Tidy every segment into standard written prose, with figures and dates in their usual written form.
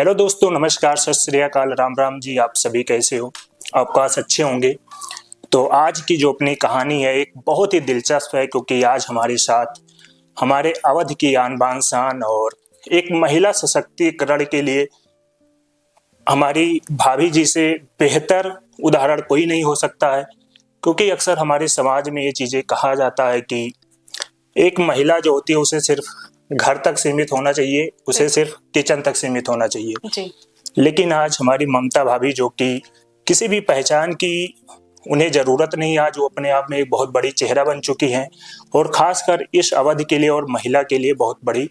Hello दोस्तों, नमस्कार, सत श्री अकाल, राम राम जी। आप सभी कैसे हो? आपका अच्छे होंगे। तो आज की जो अपनी कहानी है एक बहुत ही दिलचस्प है, क्योंकि आज हमारे साथ हमारे अवध की आन बान शान और एक महिला सशक्तिकरण के लिए हमारी भाभी जी से बेहतर उदाहरण कोई नहीं हो सकता है। क्योंकि अक्सर हमारे समाज में ये चीजें कहा जाता है कि एक महिला जो होती है उसे सिर्फ घर तक सीमित होना चाहिए, उसे सिर्फ किचन तक सीमित होना चाहिए जी। लेकिन आज हमारी ममता भाभी, जो कि किसी भी पहचान की उन्हें जरूरत नहीं, आज वो अपने आप में एक बहुत बड़ी चेहरा बन चुकी हैं और खासकर इस अवधि के लिए और महिला के लिए बहुत बड़ी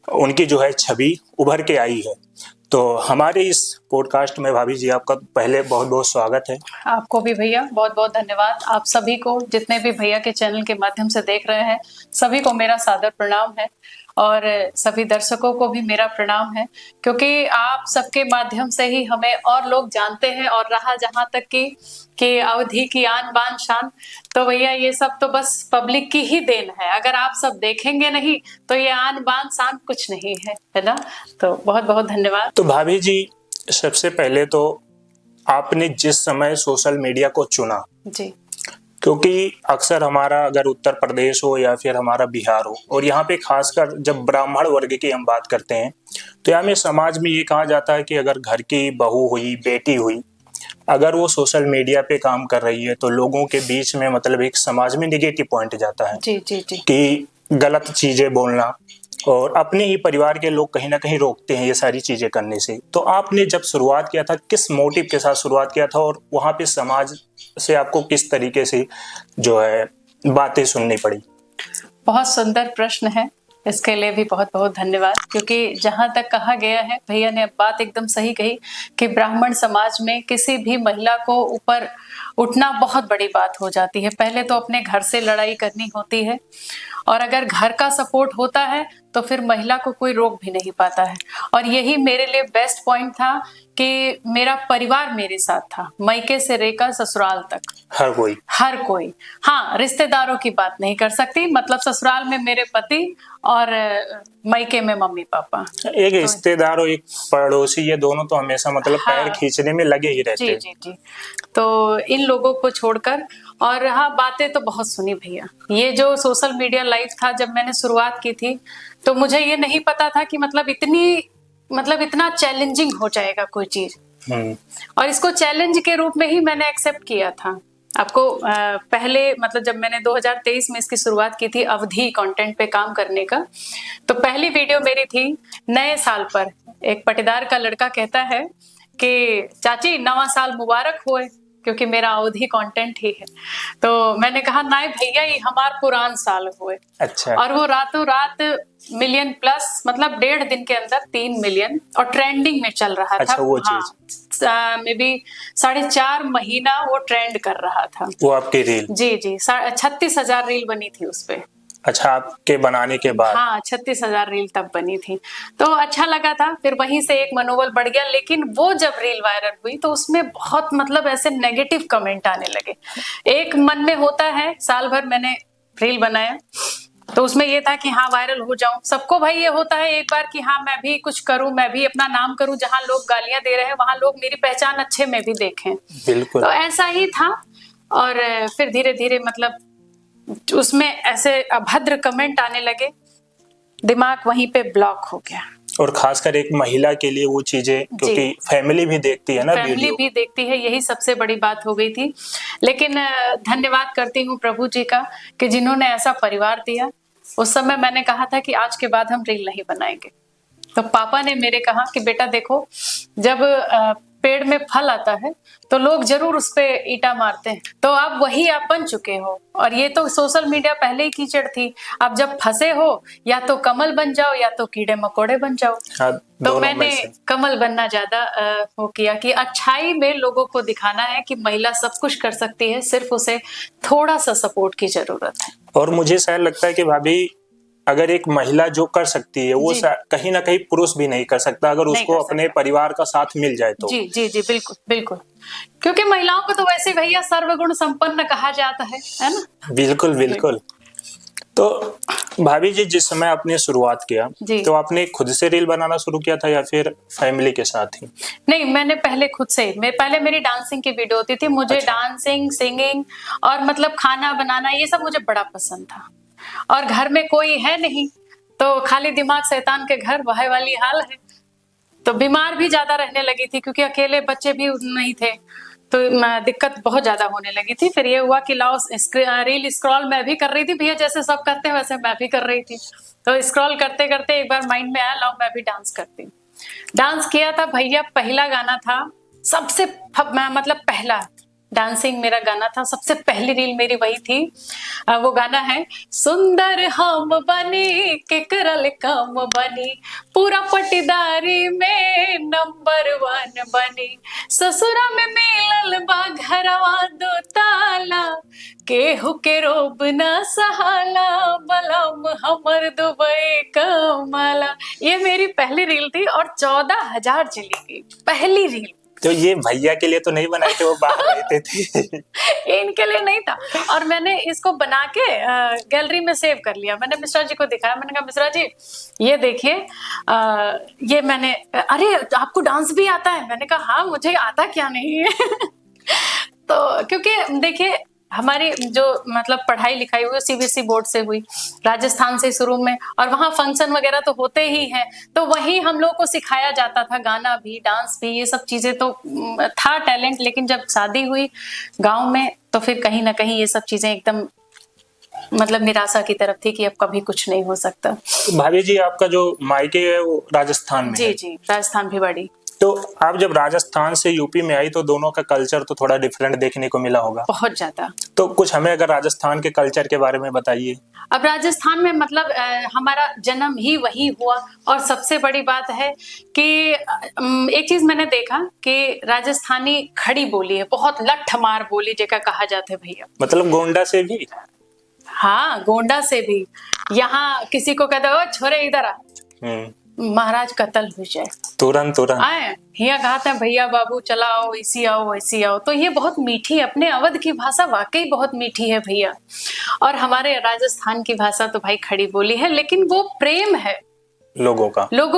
उनकी जो है छवि उभर के आई है। तो हमारे इस पॉडकास्ट में भाभी जी आपका पहले बहुत बहुत स्वागत है। आपको भी भैया बहुत बहुत धन्यवाद। आप सभी को, जितने भी भैया के चैनल के माध्यम से देख रहे हैं, सभी को मेरा सादर प्रणाम है और सभी दर्शकों को भी मेरा प्रणाम है, क्योंकि आप सबके माध्यम से ही हमें और लोग जानते हैं। और रहा जहां तक कि अवधि की आन बान शान, तो भैया ये सब तो बस पब्लिक की ही देन है। अगर आप सब देखेंगे नहीं तो ये आन बान शान कुछ नहीं है ना। तो बहुत बहुत धन्यवाद। तो भाभी जी, सबसे पहले तो आपने जिस समय सोशल मीडिया को चुना जी, क्योंकि अक्सर हमारा अगर उत्तर प्रदेश हो या फिर हमारा बिहार हो, और यहाँ पे खासकर जब ब्राह्मण वर्ग की हम बात करते हैं तो यहाँ में समाज में ये कहा जाता है कि अगर घर की बहू हुई, बेटी हुई, अगर वो सोशल मीडिया पे काम कर रही है तो लोगों के बीच में मतलब एक समाज में निगेटिव पॉइंट जाता है। जी, जी, जी। कि गलत चीजें बोलना, और अपने ही परिवार के लोग कहीं ना कहीं रोकते हैं ये सारी चीजें करने से। तो आपने जब शुरुआत किया था, किस मोटिव के साथ शुरुआत किया था और वहां पे समाज से आपको किस तरीके से जो है बातें सुननी पड़ी? बहुत सुंदर प्रश्न है, इसके लिए भी बहुत बहुत धन्यवाद। क्योंकि जहां तक कहा गया है, भैया ने बात एकदम सही कही कि ब्राह्मण समाज में किसी भी महिला को ऊपर उठना बहुत बड़ी बात हो जाती है। पहले तो अपने घर से लड़ाई करनी होती है, और अगर घर का सपोर्ट होता है तो फिर महिला को कोई रोक भी नहीं पाता है। और यही मेरे लिए बेस्ट पॉइंट था कि मेरा परिवार मेरे साथ था, मायके से लेकर ससुराल तक। हर कोई। हाँ, रिश्तेदारों की बात नहीं कर सकती, मतलब ससुराल में मेरे पति और मायके में मम्मी पापा। एक रिश्तेदार और एक पड़ोसी, ये दोनों तो हमेशा मतलब पैर खींचने में लगे ही रहते हैं। जी, जी, जी। तो इन लोगों को छोड़कर, और हाँ, बातें तो बहुत सुनी भैया। ये जो सोशल मीडिया लाइव था, जब मैंने शुरुआत की थी तो मुझे ये नहीं पता था कि मतलब इतना चैलेंजिंग हो जाएगा कोई चीज। और इसको चैलेंज के रूप में ही मैंने एक्सेप्ट किया था। आपको पहले मतलब जब मैंने 2023 में इसकी शुरुआत की थी अवधि कंटेंट पे काम करने का, तो पहली वीडियो मेरी थी नए साल पर। एक पटीदार का लड़का कहता है कि चाची नवा साल मुबारक होए, क्योंकि मेरा अवधि कंटेंट ही है। तो मैंने कहा नहीं भैया, ये हमार पुरान साल हुए। अच्छा। और वो रातों रात मिलियन प्लस, मतलब 1.5 दिन के अंदर 3 मिलियन, और ट्रेंडिंग में चल रहा था। वो मे बी 4.5 महीना वो ट्रेंड कर रहा था। वो आपकी रील? जी जी, 36,000 रील बनी थी उस पे। अच्छा, आपके बनाने के बाद? हाँ, 36,000 रील तब बनी थी। तो अच्छा लगा था, फिर वहीं से एक मनोबल बढ़ गया। लेकिन वो जब रील वायरल हुई तो उसमें बहुत मतलब ऐसे नेगेटिव कमेंट आने लगे। एक मन में होता है, साल भर मैंने रील बनाया तो उसमें ये था कि हाँ वायरल हो जाऊं। सबको भाई ये होता है एक बार कि हाँ मैं भी कुछ करूं, मैं भी अपना नाम करूं, जहां लोग गालियां दे रहे हैं वहां लोग मेरी पहचान अच्छे में भी देखें। बिल्कुल। तो ऐसा ही था। और फिर धीरे धीरे मतलब उसमें ऐसे अभद्र कमेंट आने लगे, दिमाग वहीं पे ब्लॉक हो गया। और खासकर एक महिला के लिए वो चीजें, क्योंकि फैमिली भी देखती है ना, फैमिली भी देखती है, यही सबसे बड़ी बात हो गई थी। लेकिन धन्यवाद करती हूँ प्रभु जी का कि जिन्होंने ऐसा परिवार दिया। उस समय मैंने कहा था कि आज के बाद हम रील नहीं बनाएंगे। तो पापा ने मेरे कहा कि बेटा देखो, जब पेड़ में फल आता है तो लोग जरूर उस पे ईंटा मारते हैं, तो अब वही आप बन चुके हो। और ये तो सोशल मीडिया पहले ही कीचड़ थी, अब जब फंसे हो या तो कमल बन जाओ या तो कीड़े मकोड़े बन जाओ। तो मैंने कमल बनना ज्यादा वो किया कि अच्छाई में लोगों को दिखाना है कि महिला सब कुछ कर सकती है, सिर्फ उसे थोड़ा सा सपोर्ट की जरूरत है। और मुझे शायद लगता है कि भाभी, अगर एक महिला जो कर सकती है वो कहीं ना कहीं पुरुष भी नहीं कर सकता, अगर उसको अपने परिवार का साथ मिल जाए तो। जी जी जी, बिल्कुल बिल्कुल। क्योंकि महिलाओं को तो वैसे भैया सर्वगुण संपन्न कहा जाता है ना। बिल्कुल बिल्कुल। तो भाभी जी, जिस समय आपने शुरुआत किया जी। तो आपने खुद से रील बनाना शुरू किया था या फिर फैमिली के साथ ही? नहीं, मैंने पहले खुद से, मैं पहले मेरी डांसिंग की वीडियो होती थी। मुझे अच्छा। डांसिंग, सिंगिंग और मतलब खाना बनाना ये सब मुझे बड़ा पसंद था। और घर में कोई है नहीं, तो खाली दिमाग शैतान के घर वह वाली हाल है। तो बीमार भी ज्यादा रहने लगी थी क्योंकि अकेले बच्चे भी नहीं थे, तो दिक्कत बहुत ज्यादा होने लगी थी। फिर ये हुआ कि लाओ रील स्क्रॉल मैं भी कर रही थी भैया, जैसे सब करते हैं वैसे मैं भी कर रही थी। तो स्क्रॉल करते करते एक बार माइंड में आया, लाओ मैं भी डांस करती हूँ। डांस किया था भैया, पहला गाना था सबसे मतलब पहला डांसिंग मेरा गाना था, सबसे पहली रील मेरी वही थी। वो गाना है, सुंदर हम बनी केकरल काम बनी, पूरा पटीदारी में नंबर 1 बनी, ससुरा में मिलल बा घरवा दो ताला, केहू के रोब न सहाला, बलम हमर दुबई कमाला। ये मेरी पहली रील थी और 14,000 चली गई पहली रील। तो ये भैया के लिए तो नहीं बनाए थे, वो बाहर रहते थे। इनके लिए नहीं था। और मैंने इसको बना के गैलरी में सेव कर लिया। मैंने मिश्रा जी को दिखाया, मैंने कहा मिश्रा जी ये देखिए, ये मैंने, अरे आपको डांस भी आता है? मैंने कहा हाँ, मुझे आता क्या नहीं है। तो क्योंकि देखिए हमारी जो मतलब पढ़ाई लिखाई हुई सीबीएसई बोर्ड से हुई, राजस्थान से शुरू में, और वहाँ फंक्शन वगैरह तो होते ही हैं, तो वहीं हम लोग को सिखाया जाता था, गाना भी डांस भी, ये सब चीजें तो था टैलेंट। लेकिन जब शादी हुई गांव में तो फिर कहीं ना कहीं ये सब चीजें एकदम मतलब निराशा की तरफ थी कि अब कभी कुछ नहीं हो सकता। तो भाभी जी, आपका जो मायके है वो राजस्थान में जी है। जी, राजस्थान भिवाड़ी। तो आप जब राजस्थान से यूपी में आई तो दोनों का कल्चर तो थोड़ा डिफरेंट देखने को मिला होगा। बहुत ज्यादा। तो कुछ हमें अगर राजस्थान के कल्चर के बारे में बताइए। अब राजस्थान में मतलब हमारा जन्म ही वही हुआ। और सबसे बड़ी बात है कि एक चीज मैंने देखा कि राजस्थानी खड़ी बोली है, बहुत लठ मार बोली जेका कहा जाता है भैया। मतलब गोंडा से भी? हाँ, गोंडा से भी। यहाँ किसी को कहते हो छोरे इधर आ, महाराज कत्ल हो जाए तुरंत तुरंत आए, यहाँ कहते हैं भैया बाबू चला आओ, इसी आओ वैसी आओ। तो ये बहुत मीठी, अपने अवध की भाषा वाकई बहुत मीठी है भैया। और हमारे राजस्थान की भाषा तो भाई खड़ी बोली है, लेकिन वो प्रेम है, लोगों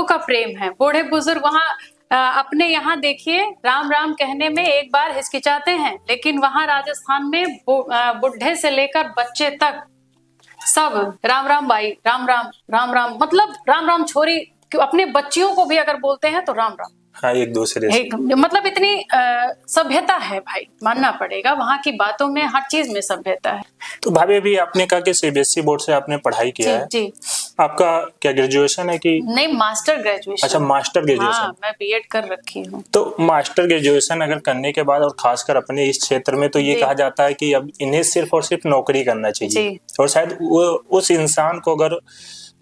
का प्रेम है। बूढ़े बुजुर्ग वहाँ अपने यहाँ देखिए राम राम कहने में एक बार हिचकिचाते हैं, लेकिन वहाँ राजस्थान में बुढ़े से लेकर बच्चे तक सब राम राम बाई, राम राम, राम राम, मतलब राम राम छोरी, अपने बच्चियों को भी अगर बोलते हैं तो राम राम। हाँ, एक दूसरे से मतलब इतनी सभ्यता है भाई, मानना पड़ेगा, वहाँ की बातों में हर चीज में सभ्यता है। तो भाभी अभी आपने कहा कि सीबीएसई बोर्ड से आपने पढ़ाई किया है। जी। आपका क्या ग्रेजुएशन है कि? नहीं, मास्टर ग्रेजुएशन। अच्छा, मास्टर ग्रेजुएशन। हाँ, मैं बीएड कर रखी हूँ। तो मास्टर ग्रेजुएशन अगर करने के बाद और खासकर अपने इस क्षेत्र में तो ये कहा जाता है कि अब इन्हें सिर्फ और सिर्फ नौकरी करना चाहिए। और शायद वो उस इंसान को अगर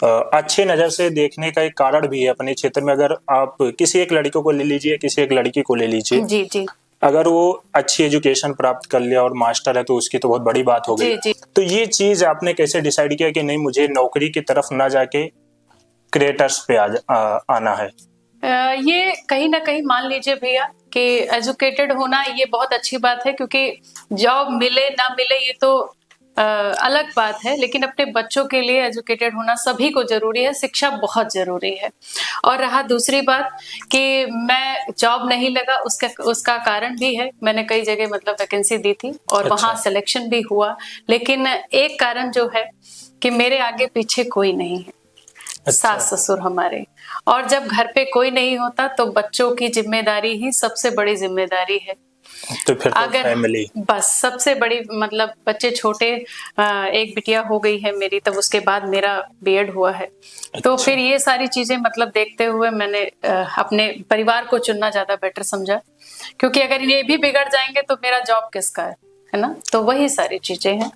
अच्छे नजर से देखने का एक कारण भी है अपने क्षेत्र में। अगर आप किसी एक लड़के को ले लीजिए, किसी एक लड़की को ले लीजिए, जी जी, अगर वो अच्छी एजुकेशन प्राप्त कर लिया और मास्टर है तो उसकी तो बहुत बड़ी बात हो गई। जी जी। तो ये चीज आपने कैसे डिसाइड किया कि नहीं, मुझे नौकरी की तरफ ना जाके क्रिएटर्स पे आना है? ये कहीं ना कहीं मान लीजिए भैया कि एजुकेटेड होना ये बहुत अच्छी बात है, क्योंकि जॉब मिले ना मिले ये तो अलग बात है, लेकिन अपने बच्चों के लिए एजुकेटेड होना सभी को जरूरी है, शिक्षा बहुत जरूरी है। और रहा दूसरी बात कि मैं जॉब नहीं लगा, उसका कारण भी है, मैंने कई जगह मतलब वैकेंसी दी थी और वहां सिलेक्शन भी हुआ, लेकिन एक कारण जो है कि मेरे आगे पीछे कोई नहीं है। सास ससुर हमारे, और जब घर पे कोई नहीं होता तो बच्चों की जिम्मेदारी ही सबसे बड़ी जिम्मेदारी है। तो फिर अगर फैमिली बस सबसे बड़ी, मतलब बच्चे छोटे, एक बिटिया हो गई है मेरी, तब उसके बाद मेरा बीएड हुआ है। तो फिर ये सारी चीजें मतलब देखते हुए मैंने अपने परिवार को चुनना ज्यादा बेटर समझा, क्योंकि अगर ये भी बिगड़ जाएंगे तो मेरा जॉब किसका है ना। तो वही सारी चीजें हैं।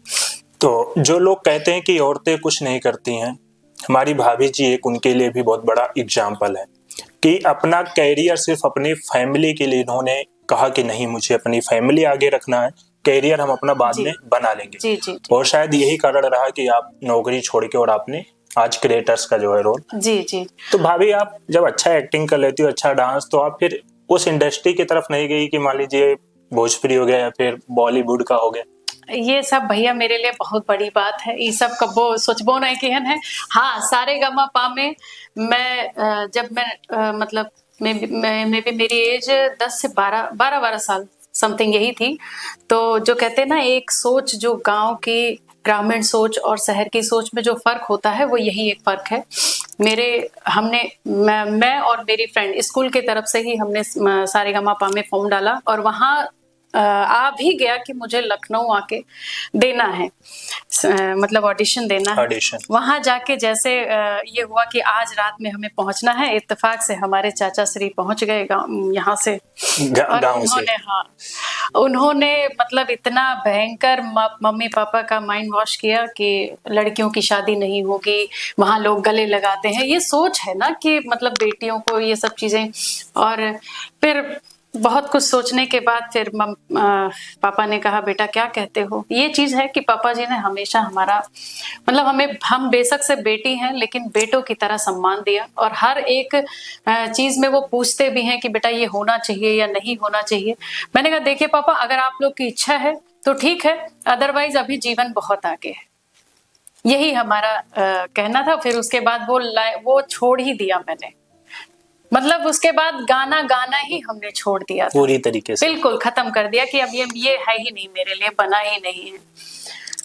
तो जो लोग कहते हैं कि औरतें कुछ नहीं करती हैं, हमारी भाभी जी एक उनके लिए भी बहुत बड़ा एग्जाम्पल है कि अपना कैरियर सिर्फ अपनी फैमिली के लिए इन्होंने कहा कि नहीं, मुझे अपनी फैमिली आगे रखना है, कैरियर हम अपना बाद में बना लेंगे। जी, जी, जी। और शायद यही कारण रहा कि आप नौकरी छोड़ के और आपने आज क्रिएटर्स का जो है रोल। जी जी। तो भाभी, आप जब अच्छा एक्टिंग कर लेती हो, अच्छा डांस, तो आप फिर उस इंडस्ट्री की तरफ नहीं गई कि मान लीजिए भोजपुरी हो गया या फिर बॉलीवुड का हो गया? ये सब भैया मेरे लिए बहुत बड़ी बात है। ये सब कबो सोचबो नहीं कि है। हाँ, सारे गमा पा में मैं जब मैं मतलब मैं भी मेरी एज 10 से 12 साल समथिंग यही थी। तो जो कहते हैं ना, एक सोच जो गांव की ग्रामीण सोच और शहर की सोच में जो फर्क होता है वो यही एक फर्क है। मैं और मेरी फ्रेंड स्कूल की तरफ से ही हमने सारेगामापा में फॉर्म डाला और वहाँ आ भी गया कि मुझे लखनऊ आके देना है, मतलब ऑडिशन देना है। ऑडिशन वहां जाके जैसे ये हुआ कि आज रात में हमें पहुंचना है, इत्तेफाक से हमारे चाचा श्री पहुंच गए यहाँ से। और गांव से उन्होंने मतलब इतना भयंकर मम्मी पापा का माइंड वॉश किया कि लड़कियों की शादी नहीं होगी, वहां लोग गले लगाते हैं। ये सोच है ना कि मतलब बेटियों को ये सब चीजें। और फिर बहुत कुछ सोचने के बाद फिर पापा ने कहा, बेटा क्या कहते हो। ये चीज है कि पापा जी ने हमेशा हमारा मतलब हम बेशक से बेटी हैं लेकिन बेटों की तरह सम्मान दिया। और हर एक चीज में वो पूछते भी हैं कि बेटा ये होना चाहिए या नहीं होना चाहिए। मैंने कहा देखिए पापा, अगर आप लोग की इच्छा है तो ठीक है, अदरवाइज अभी जीवन बहुत आगे है। यही हमारा कहना था। फिर उसके बाद वो छोड़ ही दिया मैंने। मतलब उसके बाद गाना ही हमने छोड़ दिया था, पूरी तरीके से बिल्कुल खत्म कर दिया कि अब ये है ही नहीं मेरे लिए, बना ही नहीं है।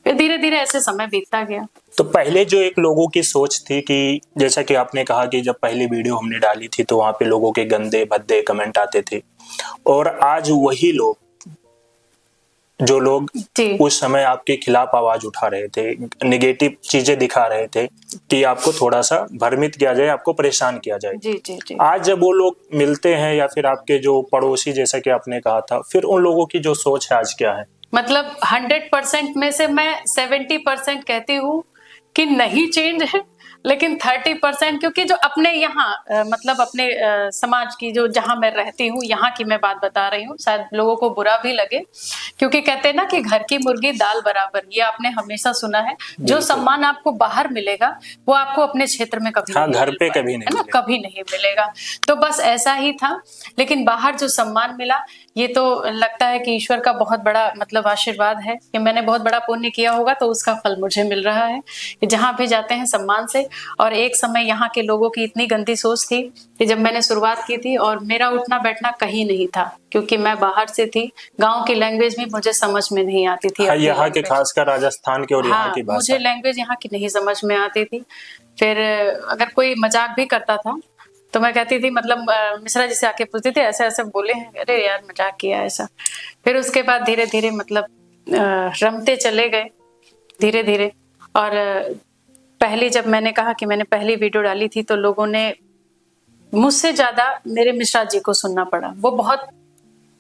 फिर धीरे धीरे ऐसे समय बीतता गया। तो पहले जो एक लोगों की सोच थी कि जैसा कि आपने कहा कि जब पहली वीडियो हमने डाली थी तो वहां पे लोगों के गंदे भद्दे कमेंट आते थे, और आज वही लोग जो लोग उस समय आपके खिलाफ आवाज उठा रहे थे, नेगेटिव चीजें दिखा रहे थे कि आपको थोड़ा सा भ्रमित किया जाए, आपको परेशान किया जाए, जी। आज जब वो लोग मिलते हैं या फिर आपके जो पड़ोसी जैसा कि आपने कहा था, फिर उन लोगों की जो सोच है आज क्या है? मतलब 100% में से मैं 70% कहती हूँ कि नहीं चेंज है, लेकिन 30% क्योंकि जो अपने यहाँ मतलब अपने समाज की जो जहां मैं रहती हूँ यहाँ की मैं बात बता रही हूँ, शायद लोगों को बुरा भी लगे क्योंकि कहते हैं ना कि घर की मुर्गी दाल बराबर। ये आपने हमेशा सुना है, जो सम्मान आपको बाहर मिलेगा वो आपको अपने क्षेत्र में कभी नहीं घर पे कभी नहीं है ना, कभी नहीं मिलेगा। तो बस ऐसा ही था। लेकिन बाहर जो सम्मान मिला, ये तो लगता है कि ईश्वर का बहुत बड़ा मतलब आशीर्वाद है कि मैंने बहुत बड़ा पुण्य किया होगा तो उसका फल मुझे मिल रहा है कि जहां भी जाते हैं सम्मान से। और एक समय यहाँ के लोगों की इतनी गंदी सोच थी कि जब मैंने शुरुआत की थी और मेरा उठना बैठना कहीं नहीं था क्योंकि मैं बाहर से थी, गांव की लैंग्वेज भी मुझे समझ में नहीं आती थी। यहाँ के खासकर राजस्थान के और यहाँ की भाषा, मुझे लैंग्वेज यहाँ की नहीं समझ में आती थी। फिर अगर कोई मजाक भी करता था तो मैं कहती थी, मतलब मिश्रा जी से आके पूछती थी ऐसे ऐसे बोले हैं, अरे यार मजाक किया ऐसा। फिर उसके बाद धीरे धीरे मतलब रमते चले गए धीरे धीरे। और पहली जब मैंने कहा कि मैंने पहली वीडियो डाली थी तो लोगों ने मुझसे ज्यादा मेरे मिश्रा जी को सुनना पड़ा। वो बहुत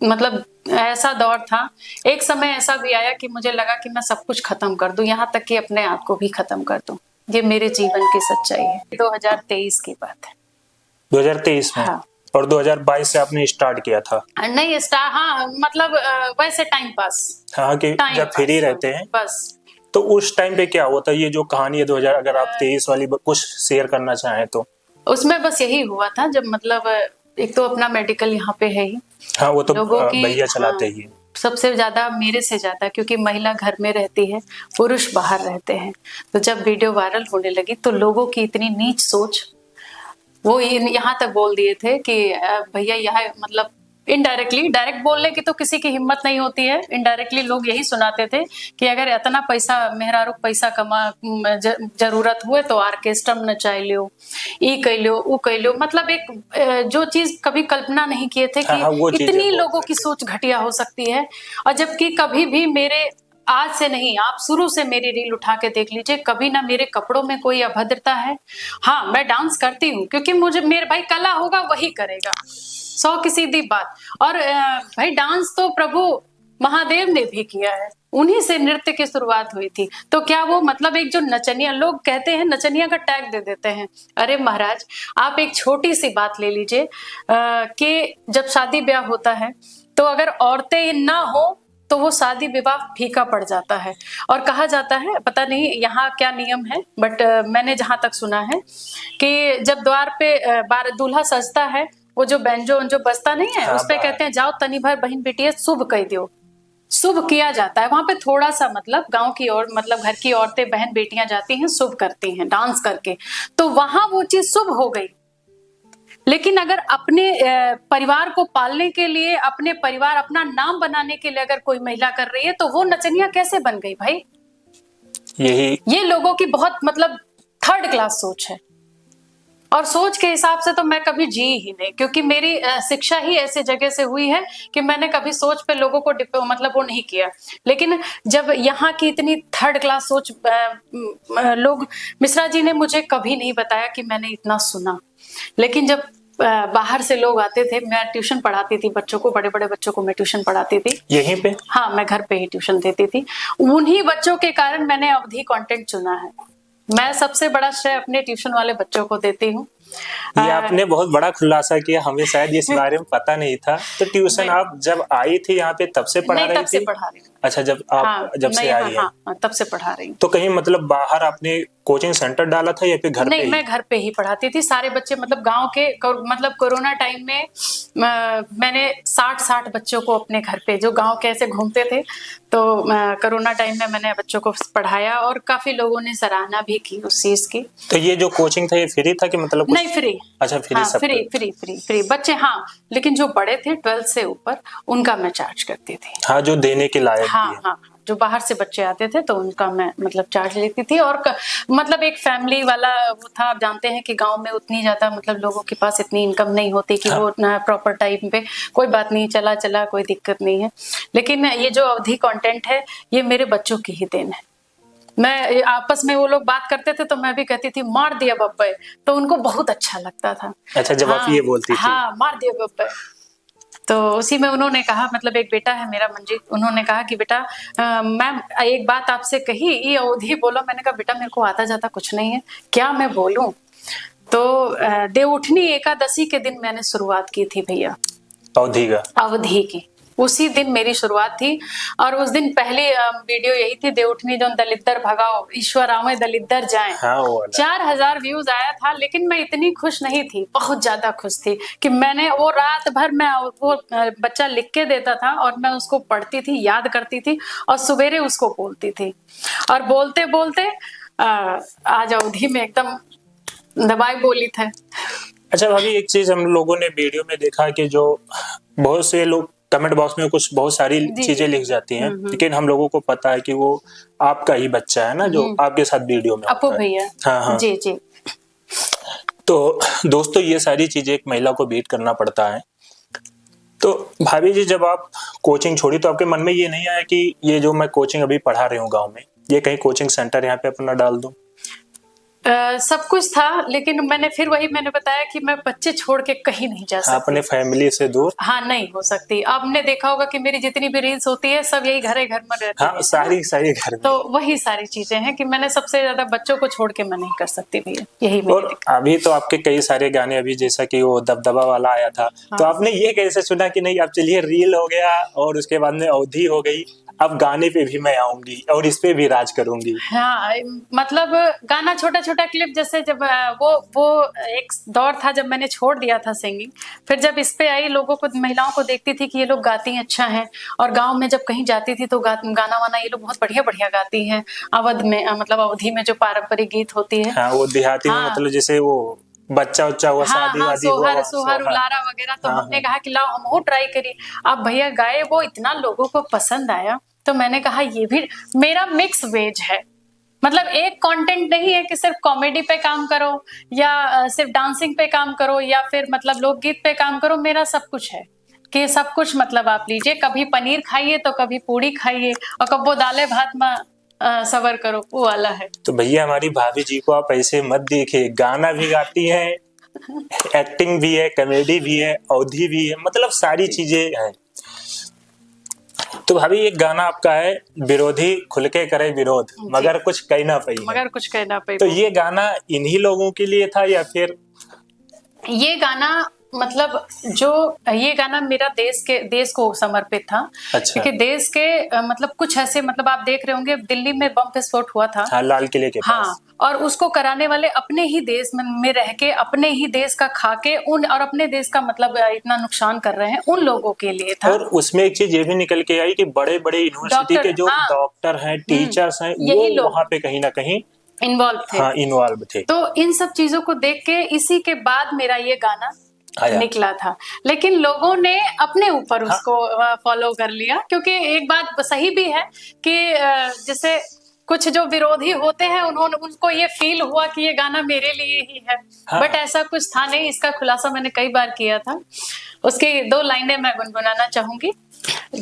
मतलब ऐसा दौर था, एक समय ऐसा भी आया कि मुझे लगा कि मैं सब कुछ खत्म कर दूं, यहाँ तक कि अपने आप को भी खत्म कर दूं। ये मेरे जीवन की सच्चाई है। 2023 की बात है। 2023 में? हाँ। और 2022 से आपने स्टार्ट किया था? नहीं स्टार्ट, हाँ मतलब वैसे टाइम पास। हाँ, कि जब फ्री रहते हैं बस। तो उस टाइम पे क्या होता है? ये जो कहानी है 2000, अगर आप 23 वाली कुछ शेयर करना चाहें तो। उसमें बस यही हुआ था जब मतलब एक तो अपना मेडिकल यहाँ पे है ही। हाँ, वो तो भैया चलाते ही। सबसे ज्यादा मेरे से ज्यादा, क्योंकि महिला घर में रहती है, पुरुष बाहर रहते हैं। तो जब वीडियो वायरल होने लगी तो लोगों की इतनी नीच सोच, वो यहाँ तक बोल दिए थे कि भैया यह मतलब इनडायरेक्टली, डायरेक्ट बोलने की तो किसी की हिम्मत नहीं होती है, इनडायरेक्टली लोग यही सुनाते थे कि अगर इतना पैसा मेहरारू पैसा कमा जरूरत हुए तो ऑर्केस्ट्रा में नचाई लो, ई कह लो, ऊ कह लो। मतलब एक जो चीज कभी कल्पना नहीं किए थे कि इतनी लोगों की सोच घटिया हो सकती है। और जबकि कभी भी मेरे, आज से नहीं, आप शुरू से मेरी रील उठा के देख लीजिए, कभी ना मेरे कपड़ों में कोई अभद्रता है। हाँ, मैं डांस करती हूँ क्योंकि मुझे, मेरे भाई कला होगा वही करेगा, 100 की सीधी बात। और भाई डांस तो प्रभु महादेव ने भी किया है, उन्हीं से नृत्य की शुरुआत हुई थी। तो क्या वो मतलब एक जो नचनिया, लोग कहते हैं नचनिया का टैग दे देते हैं। अरे महाराज, आप एक छोटी सी बात ले लीजिए कि जब शादी ब्याह होता है तो अगर औरतें ना हो तो वो शादी विवाह फीका पड़ जाता है। और कहा जाता है, पता नहीं यहाँ क्या नियम है, बट मैंने जहां तक सुना है कि जब द्वार पे दूल्हा सजता है, वो जो बैंजो जो बजता नहीं है, उस पे कहते हैं जाओ तनी भर बहन बेटिया शुभ कह दो। शुभ किया जाता है वहां पे, थोड़ा सा मतलब गांव की और मतलब घर की औरतें बहन बेटियां जाती हैं, शुभ करती हैं डांस करके, तो वहां वो चीज शुभ हो गई। लेकिन अगर अपने परिवार को पालने के लिए, अपने परिवार, अपना नाम बनाने के लिए अगर कोई महिला कर रही है, तो वो नचनिया कैसे बन गई भाई? यही ये लोगों की बहुत मतलब थर्ड क्लास सोच है। और सोच के हिसाब से तो मैं कभी जी ही नहीं, क्योंकि मेरी शिक्षा ही ऐसे जगह से हुई है कि मैंने कभी सोच पे लोगों को मतलब वो नहीं किया। लेकिन जब यहाँ की इतनी थर्ड क्लास सोच लोग, मिश्रा जी ने मुझे कभी नहीं बताया कि मैंने इतना सुना। लेकिन जब बाहर से लोग आते थे, मैं ट्यूशन पढ़ाती थी बच्चों को, बड़े बड़े बच्चों को मैं ट्यूशन पढ़ाती थी यहीं पे। हाँ, मैं घर पे ही ट्यूशन देती थी। उन्हीं बच्चों के कारण मैंने अवधी कंटेंट चुना है। मैं सबसे बड़ा श्रेय अपने ट्यूशन वाले बच्चों को देती हूँ। ये आपने बहुत बड़ा खुलासा किया, हमें शायद इस बारे में पता नहीं था। तो ट्यूशन आप जब आई थी यहाँ पे तब से पढ़ा नहीं, रही तब से थी? पढ़ा रही हूँ। अच्छा, जब आप हाँ, जब से मैं आई हैं। हाँ, तब से पढ़ा रही हूँ। तो कहीं मतलब बाहर आपने कोचिंग सेंटर डाला था या फिर घर पे नहीं, ही? मैं घर पे ही पढ़ाती थी। सारे बच्चे मतलब गांव के, मतलब कोरोना टाइम में मैंने 60 बच्चों को अपने घर पे, जो गांव के ऐसे घूमते थे, तो कोरोना टाइम में मैंने बच्चों को पढ़ाया और काफी लोगों ने सराहना भी की उस चीज की। तो ये जो कोचिंग था ये फ्री था कि मतलब कुछ? नहीं, फ्री। अच्छा, फ्री हाँ, सब फ्री कुछ। फ्री फ्री फ्री बच्चे, हाँ। लेकिन जो बड़े थे 12th से ऊपर, उनका मैं चार्ज करती थी। हाँ, जो देने के लायक हाँ भी है। हाँ, जो बाहर से बच्चे आते थे तो उनका मैं मतलब चार्ज लेती थी। और मतलब एक फैमिली वाला वो था। आप जानते हैं कि गांव में उतनी ज्यादा मतलब लोगों के पास इतनी इनकम नहीं होती कि वो प्रॉपर टाइम पे, कोई बात नहीं, चला चला, कोई दिक्कत नहीं है। लेकिन ये जो अवधी कंटेंट है, ये मेरे बच्चों की ही देन है। मैं आपस में वो लोग बात करते थे तो मैं भी कहती थी मार दिया बब्बे, तो उनको बहुत अच्छा लगता था। अच्छा, जब आप हाँ ये बोलती थी। हाँ, मार दिया बब्बे। तो उसी में उन्होंने कहा, मतलब एक बेटा है मेरा मंजीत, उन्होंने कहा कि बेटा मैम एक बात आपसे कही, ये अवधी बोलो। मैंने कहा बेटा मेरे को आता जाता कुछ नहीं है, क्या मैं बोलूं? तो देवउठनी एकादशी के दिन मैंने शुरुआत की थी भैया, अवधि का। अवधि की। उसी दिन मेरी शुरुआत थी। और उस दिन पहली वीडियो यही थी, देवउठनी जो दलिद्दर भगाओ, ईश्वर आवे दलिद्दर जाए। हाँ, वो वाला। 4000 व्यूज आया था। लेकिन मैं इतनी खुश नहीं थी, बहुत ज्यादा खुश थी कि मैंने वो रात भर, मैं वो बच्चा लिख के देता था और मैं उसको पढ़ती थी, याद करती थी और सवेरे उसको बोलती थी। और बोलते बोलते आज अवधि में एकदम दबाई बोली थे। अच्छा भाभी, एक चीज हम लोगों ने वीडियो में देखा कि जो बहुत से लोग कमेंट बॉक्स में कुछ बहुत सारी जी, चीजें जी। लिख जाती हैं, लेकिन हम लोगों को पता है कि वो आपका ही बच्चा है ना, जो आपके साथ वीडियो में अपू होता है। भैया। हाँ हाँ। जी जी। तो दोस्तों, ये सारी चीजें एक महिला को बीट करना पड़ता है। तो भाभी जी, जब आप कोचिंग छोड़ी तो आपके मन में ये नहीं आया कि ये जो मैं कोचिंग अभी पढ़ा रही हूँ गाँव में, ये कहीं कोचिंग सेंटर यहाँ पे अपना डाल दूं? सब कुछ था, लेकिन मैंने फिर वही मैंने बताया कि मैं बच्चे छोड़ के कहीं नहीं जा हाँ, सकती। अपने फैमिली से दूर। हाँ, नहीं हो सकती। आपने देखा होगा कि मेरी जितनी भी रील्स होती है सब यही घर में रहती हाँ, है सारी सारी घर में। तो वही सारी चीजें हैं कि मैंने सबसे ज्यादा बच्चों को छोड़ के मैं नहीं कर सकती भैया, यही मेरी और दिक्कत। अभी तो आपके कई सारे गाने, अभी जैसा कि वो दबदबा वाला आया था, तो हाँ। आपने ये कैसे सुना कि नहीं अब चलिए रील हो गया और उसके बाद में अवधि हो गई, अब गाने पे भी मैं आऊंगी और इस पे भी राज करूंगी? हाँ, मतलब गाना, छोटा छोटा क्लिप, जैसे जब वो एक दौर था जब मैंने छोड़ दिया था सिंगिंग। फिर जब इस पे आई, लोगों को, महिलाओं को देखती थी कि ये लोग गाती हैं, अच्छा है। और गांव में जब कहीं जाती थी तो गाना वाना ये लोग बहुत बढ़िया बढ़िया गाती हैं। अवध में मतलब अवधि में जो पारंपरिक गीत होती है। हाँ, वो देहाती में, हाँ मतलब जैसे वो बच्चा उच्चा हुआ, हाँ शादी हाँ, वादी हुआ, सोहर वहाँ सोहर सोहर। उलारा वगैरह। तो हाँ हमने हाँ। कहा कि लाओ हम वो ट्राई करिए। अब भैया गाए, वो इतना लोगों को पसंद आया, तो मैंने कहा ये भी मेरा मिक्स वेज है। मतलब एक कंटेंट नहीं है कि सिर्फ कॉमेडी पे काम करो या सिर्फ डांसिंग पे काम करो या फिर मतलब लोकगीत पे काम करो। मेरा सब कुछ है कि सब कुछ मतलब आप लीजिए, कभी पनीर खाइए तो कभी पूड़ी खाइए और कभी दाले भात में सबर करो, वो वाला है। तो भैया, हमारी भाभी जी को आप ऐसे मत देखिए, गाना भी गाती है, एक्टिंग भी है, कॉमेडी भी है, अवधि भी है, मतलब सारी चीजें हैं। तो भाभी, एक गाना आपका है, विरोधी खुल के करे विरोध मगर कुछ कह ना पाई है। मगर कुछ कहना पे। तो ये गाना इन्हीं लोगों के लिए था या फिर? ये गाना मतलब जो ये गाना मेरा देश को समर्पित था। अच्छा। क्योंकि देश के मतलब कुछ ऐसे, मतलब आप देख रहे होंगे दिल्ली में बम विस्फोट हुआ था। हाँ, लाल किले के हाँ, पास। और उसको कराने वाले अपने ही देश में रह के, अपने ही देश का खा के उन, और अपने देश का मतलब इतना नुकसान कर रहे हैं, उन लोगों के लिए था। और उसमें एक चीज ये भी निकल के आई कि बड़े बड़े यूनिवर्सिटी के डॉक्टर, जो हाँ, डॉक्टर हैं, टीचर्स हैं, वो यही लोग वहां पे कहीं ना कहीं इन्वॉल्व थे। हाँ इन्वॉल्व थे। तो इन सब चीजों को देख के इसी के बाद मेरा ये गाना आया। निकला था। लेकिन लोगों ने अपने ऊपर हाँ। उसको फॉलो कर लिया, क्योंकि एक बात सही भी है कि जैसे कुछ जो विरोधी होते हैं, उनको ये फील हुआ कि ये गाना मेरे लिए ही है। हाँ। बट ऐसा कुछ था नहीं। इसका खुलासा मैंने कई बार किया था। उसकी 2 लाइनें मैं गुनगुनाना चाहूंगी।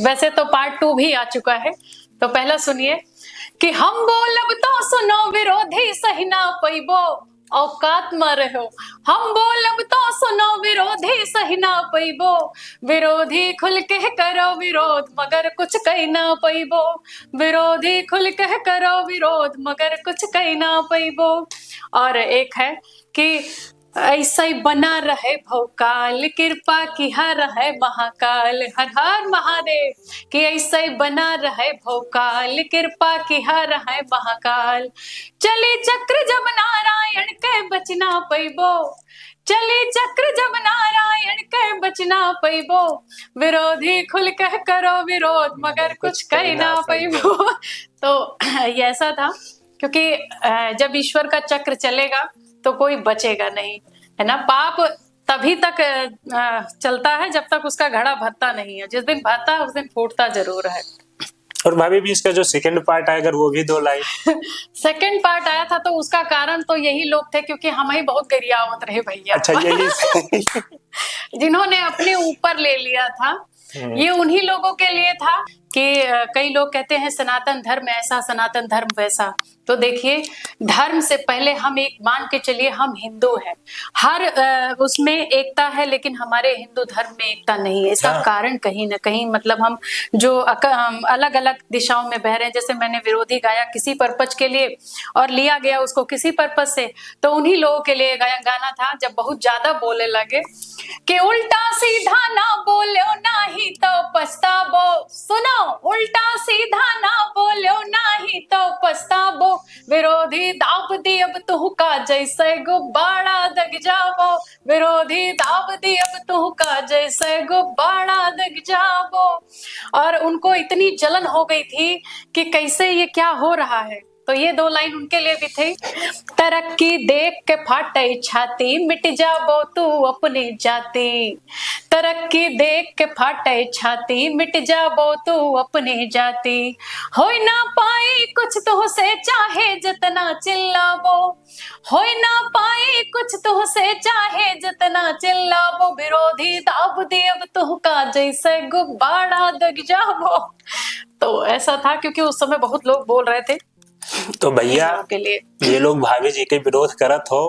वैसे तो पार्ट 2 भी आ चुका है, तो पहला सुनिए कि हम बोलब तो सुनो विरोधी सही ना पैबो, औकात में रहो। हम बोलब तो सुनो विरोधी सही ना पैबो, विरोधी खुल के करो विरोध मगर कुछ कही ना पैबो, विरोधी खुल के करो विरोध मगर कुछ कही ना पैबो। और एक है कि ऐसा ही बना रहे भौकाल, कृपा की हर है महाकाल, हर हर महादेव। कि ऐसा ही बना रहे भौकाल, कृपा की हर है महाकाल। चली चक्र जब नारायण के बचना पैबो, चली चक्र जब नारायण के बचना पैबो, विरोधी खुल कह करो विरोध मगर कुछ कही ना पैबो। तो ये ऐसा था, क्योंकि जब ईश्वर का चक्र चलेगा तो कोई बचेगा नहीं, है ना। पाप तभी तक चलता है जब तक उसका घड़ा भरता नहीं है। जिस दिन भरता है उस दिन फूटता जरूर है। और भाभी भी इसका जो सेकंड पार्ट है, अगर वो भी 2 लाइन। सेकंड पार्ट आया था तो उसका कारण तो यही लोग थे, क्योंकि हम ही बहुत गरियावत रहे भैया। अच्छा, यही जिन्होंने अपने ऊपर ले लिया था, ये उन्हीं लोगों के लिए था कि कई लोग कहते हैं सनातन धर्म ऐसा, सनातन धर्म वैसा। तो देखिए, धर्म से पहले हम एक मान के चलिए, हम हिंदू हैं। हर उसमें एकता है, लेकिन हमारे हिंदू धर्म में एकता नहीं है। इसका कारण कहीं ना कहीं, मतलब हम जो अलग अलग दिशाओं में बह रहे हैं। जैसे मैंने विरोधी गाया किसी पर्पज के लिए और लिया गया उसको किसी पर्पज से, तो उन्हीं लोगों के लिए गाना था। जब बहुत ज्यादा बोले लगे कि उल्टा सीधा ना बोलो नाही तो पछताबो, सुनो उल्टा सीधा ना बोलो नाही तो पछताबो, विरोधी दाब दी अब तू का जैसे गुब्बारा दग जाबो, विरोधी दाब दी अब तू का जैसे गुब्बारा दग जाबो। और उनको इतनी जलन हो गई थी कि कैसे ये क्या हो रहा है। तो ये 2 लाइन उनके लिए भी थे। तरक्की देख के फाटे छाती, मिट जाबो तू अपनी जाति, तरक्की देख के फाटे छाती, मिट जाबो तू अपनी जाति। हो ना पाई कुछ तो से चाहे जितना चिल्लाबो, हो ना पाई कुछ तो से चाहे जितना चिल्लाबो, विरोधी दाब दे अब तू का जैसे गुब्बारा दग जाबो। तो ऐसा था, क्योंकि उस समय बहुत लोग बोल रहे थे। तो भैया के लिए ये लोग भाभी जी के विरोध करत हो,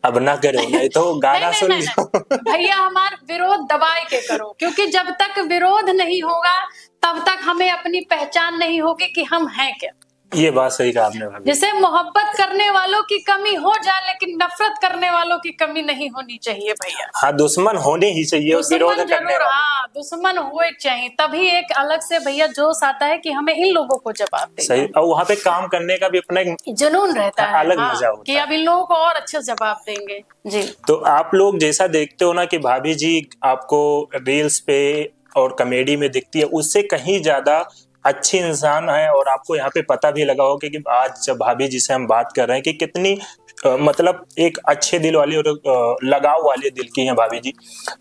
अब ना करो, नहीं तो गाना सुन लो। भैया हमारा विरोध दबाए के करो, क्योंकि जब तक विरोध नहीं होगा तब तक हमें अपनी पहचान नहीं होगी कि हम हैं क्या। ये बात सही कहा आपने भाभी। जैसे मोहब्बत करने वालों की कमी हो जाए, लेकिन नफरत करने वालों की कमी नहीं होनी चाहिए भैया। हाँ, दुश्मन होने ही चाहिए, विरोध दुश्मन करने जरूर, वाले। हाँ दुश्मन हुए चाहिए, तभी एक अलग से भैया जोश आता है कि हमें इन लोगों को जवाब देना सही। और वहाँ पे काम करने का भी अपना एक जुनून रहता है, अलग हाँ, मजा होता कि अब इन लोगों को और अच्छा जवाब देंगे जी। तो आप लोग जैसा देखते हो ना कि भाभी जी आपको रील्स पे और कॉमेडी में दिखती है, उससे कहीं ज्यादा अच्छी इंसान है। और आपको यहाँ पे पता भी लगा हो कि आज जब भाभी जी से हम बात कर रहे हैं कि कितनी मतलब एक अच्छे दिल वाली और लगाव वाले दिल की हैं भाभी जी।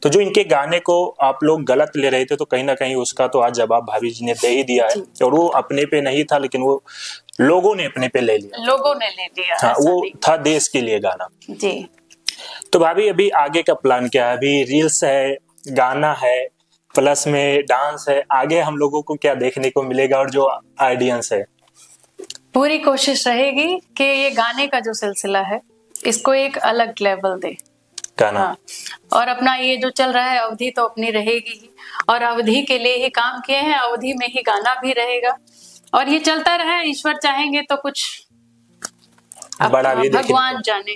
तो जो इनके गाने को आप लोग गलत ले रहे थे, तो कहीं ना कहीं उसका तो आज जवाब भाभी जी ने दे ही दिया है। और वो अपने पे नहीं था, लेकिन वो लोगों ने अपने पे ले लिया, लोगों ने ले लिया। हाँ, वो था देश के लिए गाना जी। तो भाभी अभी आगे का प्लान क्या है? अभी रील्स है, गाना है, प्लस में डांस है, आगे हम लोगों को क्या देखने को मिलेगा? और जो ऑडियंस है, पूरी कोशिश रहेगी कि ये गाने का जो सिलसिला है इसको एक अलग लेवल दे गाना। हाँ। और अपना ये जो चल रहा है अवधि तो अपनी रहेगी ही, और अवधि के लिए ही काम किए हैं, अवधि में ही गाना भी रहेगा, और ये चलता रहे। ईश्वर चाहेंगे तो कुछ अब बड़ा भी देखिए। भगवान जाने,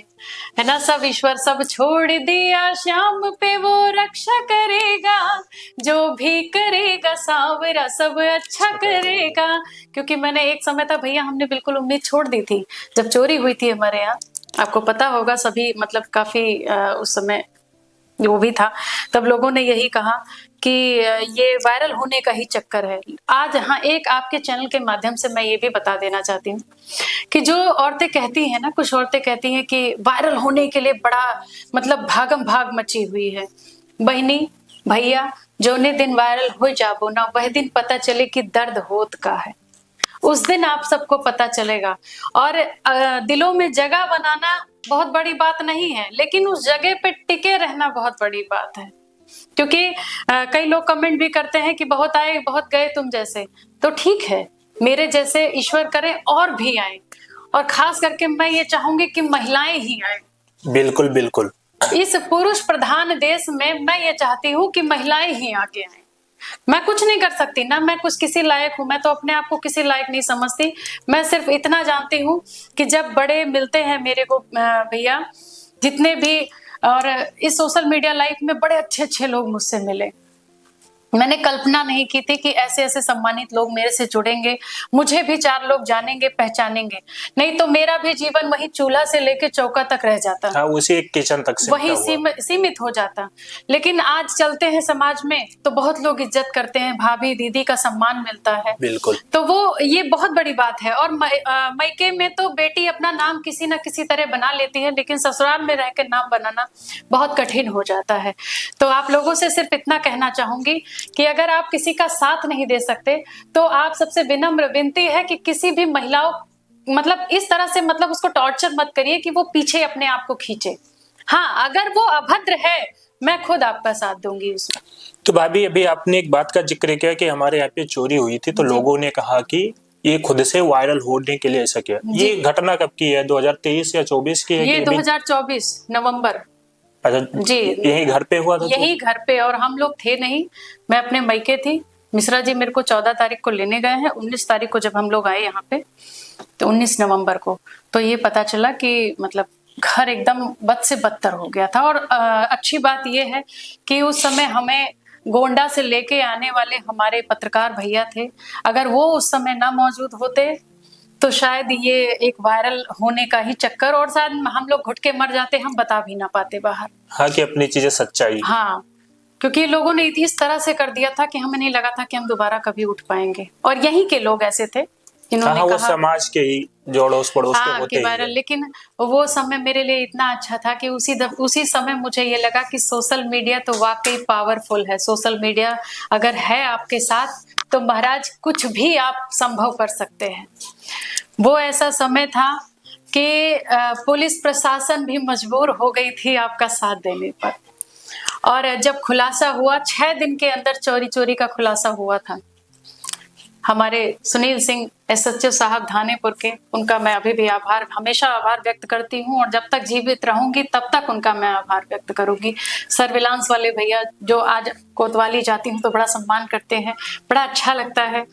है ना। सब ईश्वर सब छोड़ दिया, श्याम पे वो रक्षा करेगा, जो भी करेगा सांवरा सब अच्छा करेगा। क्योंकि मैंने एक समय था भैया, हमने बिल्कुल उम्मीद छोड़ दी थी जब चोरी हुई थी हमारे यहाँ। आपको पता होगा, सभी मतलब काफी उस समय वो भी था, तब लोगों ने यही कहा कि ये वायरल होने का ही चक्कर है। आज हाँ, एक आपके चैनल के माध्यम से मैं ये भी बता देना चाहती हूँ कि जो औरतें कहती हैं ना, कुछ औरतें कहती हैं कि वायरल होने के लिए बड़ा मतलब भागम भाग मची हुई है। बहनी भैया, जोने दिन वायरल हो जाबो ना, वह दिन पता चले कि दर्द होत का है। उस दिन आप सबको पता चलेगा। और दिलों में जगह बनाना बहुत बड़ी बात नहीं है, लेकिन उस जगह पे टिके रहना बहुत बड़ी बात है। क्योंकि कई लोग कमेंट भी करते हैं कि बहुत आए बहुत गए तुम जैसे। तो ठीक है, मेरे जैसे ईश्वर करे और भी आए, और खास करके मैं ये चाहूंगी कि महिलाएं ही आए। बिल्कुल बिल्कुल। इस पुरुष प्रधान देश में मैं ये चाहती हूँ कि महिलाएं ही आगे आए। मैं कुछ नहीं कर सकती ना, मैं कुछ किसी लायक हूँ, मैं तो अपने आप को किसी लायक नहीं समझती। मैं सिर्फ इतना जानती हूँ कि जब बड़े मिलते हैं मेरे को भैया, जितने भी, और इस सोशल मीडिया लाइफ में बड़े अच्छे अच्छे लोग मुझसे मिले। मैंने कल्पना नहीं की थी कि ऐसे ऐसे सम्मानित लोग मेरे से जुड़ेंगे, मुझे भी 4 लोग जानेंगे पहचानेंगे। नहीं तो मेरा भी जीवन वही चूल्हा से लेके चौका तक रह जाता, हाँ, उसी एक किचन तक से वही सीमित हो जाता। लेकिन आज चलते हैं समाज में तो बहुत लोग इज्जत करते हैं, भाभी दीदी का सम्मान मिलता है। बिल्कुल। तो वो ये बहुत बड़ी बात है। और मायके में तो बेटी अपना नाम किसी न किसी तरह बना लेती है, लेकिन ससुराल में रह के नाम बनाना बहुत कठिन हो जाता है। तो आप लोगों से सिर्फ इतना कहना चाहूंगी कि अगर आप किसी का साथ नहीं दे सकते तो आप सबसे विनम्र विनती है कि किसी भी महिलाओं मतलब इस तरह से मतलब उसको टॉर्चर मत करिए कि वो पीछे अपने आप को खींचे। हाँ, अगर वो अभद्र है, मैं खुद आपका साथ दूंगी उसमें। तो भाभी, अभी आपने एक बात का जिक्र किया कि हमारे यहाँ पे चोरी हुई थी, तो लोगों ने कहा कि ये खुद से वायरल होने के लिए ऐसा किया। ये घटना कब की है, 2023 या 24 की है? ये 2024 नवंबर। अच्छा जी, यही घर पे हुआ था? यही घर पे। और हम लोग थे नहीं, मैं अपने मायके थी। मिश्रा जी मेरे को 14 तारीख को लेने गए हैं। 19 तारीख को जब हम लोग आए यहाँ पे, तो 19 नवंबर को तो ये पता चला कि मतलब घर एकदम बद से बदतर हो गया था। और अच्छी बात ये है कि उस समय हमें गोंडा से लेके आने वाले हमारे पत्रकार भैया थे। अगर वो उस समय ना मौजूद होते तो शायद ये एक वायरल होने का ही चक्कर, और शायद हम लोग घुट के मर जाते, हम बता भी ना पाते बाहर। हाँ, कि अपनी चीजें सच्चाई। हाँ, क्योंकि लोगों ने इस तरह से कर दिया था कि हमें नहीं लगा था कि हम दोबारा कभी उठ पाएंगे। और यहीं के लोग ऐसे थे जिन्होंने हाँ, वो कहा, समाज के ही जो अड़ोस पड़ोस के हाँ, होते कि ही वायरल। है। लेकिन वो समय मेरे लिए इतना अच्छा था कि उसी समय मुझे ये लगा कि सोशल मीडिया तो वाकई पावरफुल है। सोशल मीडिया अगर है आपके साथ तो महाराज कुछ भी आप संभव कर सकते हैं। वो ऐसा समय था कि पुलिस प्रशासन भी मजबूर हो गई थी आपका साथ देने पर। और जब खुलासा हुआ, 6 दिन के अंदर चोरी का खुलासा हुआ था। हमारे सुनील सिंह एसएचओ साहब धानेपुर के, उनका मैं अभी भी हमेशा आभार व्यक्त करती हूँ, और जब तक जीवित रहूंगी तब तक उनका मैं आभार व्यक्त करूंगी। सर्विलांस वाले भैया जो आज कोतवाली जाती हूँ तो बड़ा सम्मान करते हैं, बड़ा अच्छा लगता है,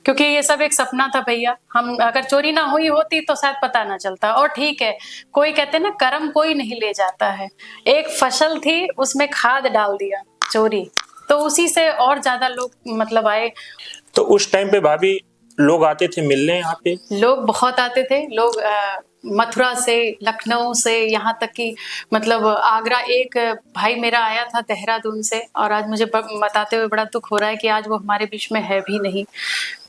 क्योंकि ये सब एक सपना था भैया। हम अगर चोरी ना हुई होती तो शायद पता ना चलता। और ठीक है, कोई कहते ना कर्म कोई नहीं ले जाता है। एक फसल थी, उसमें खाद डाल दिया चोरी, तो उसी से और ज्यादा लोग मतलब आए। तो उस टाइम पे भाभी लोग आते थे मिलने यहाँ पे? लोग बहुत आते थे। लोग मथुरा से, लखनऊ से, यहाँ तक कि मतलब आगरा, एक भाई मेरा आया था देहरादून से, और आज मुझे बताते हुए बड़ा दुख हो रहा है कि आज वो हमारे बीच में है भी नहीं।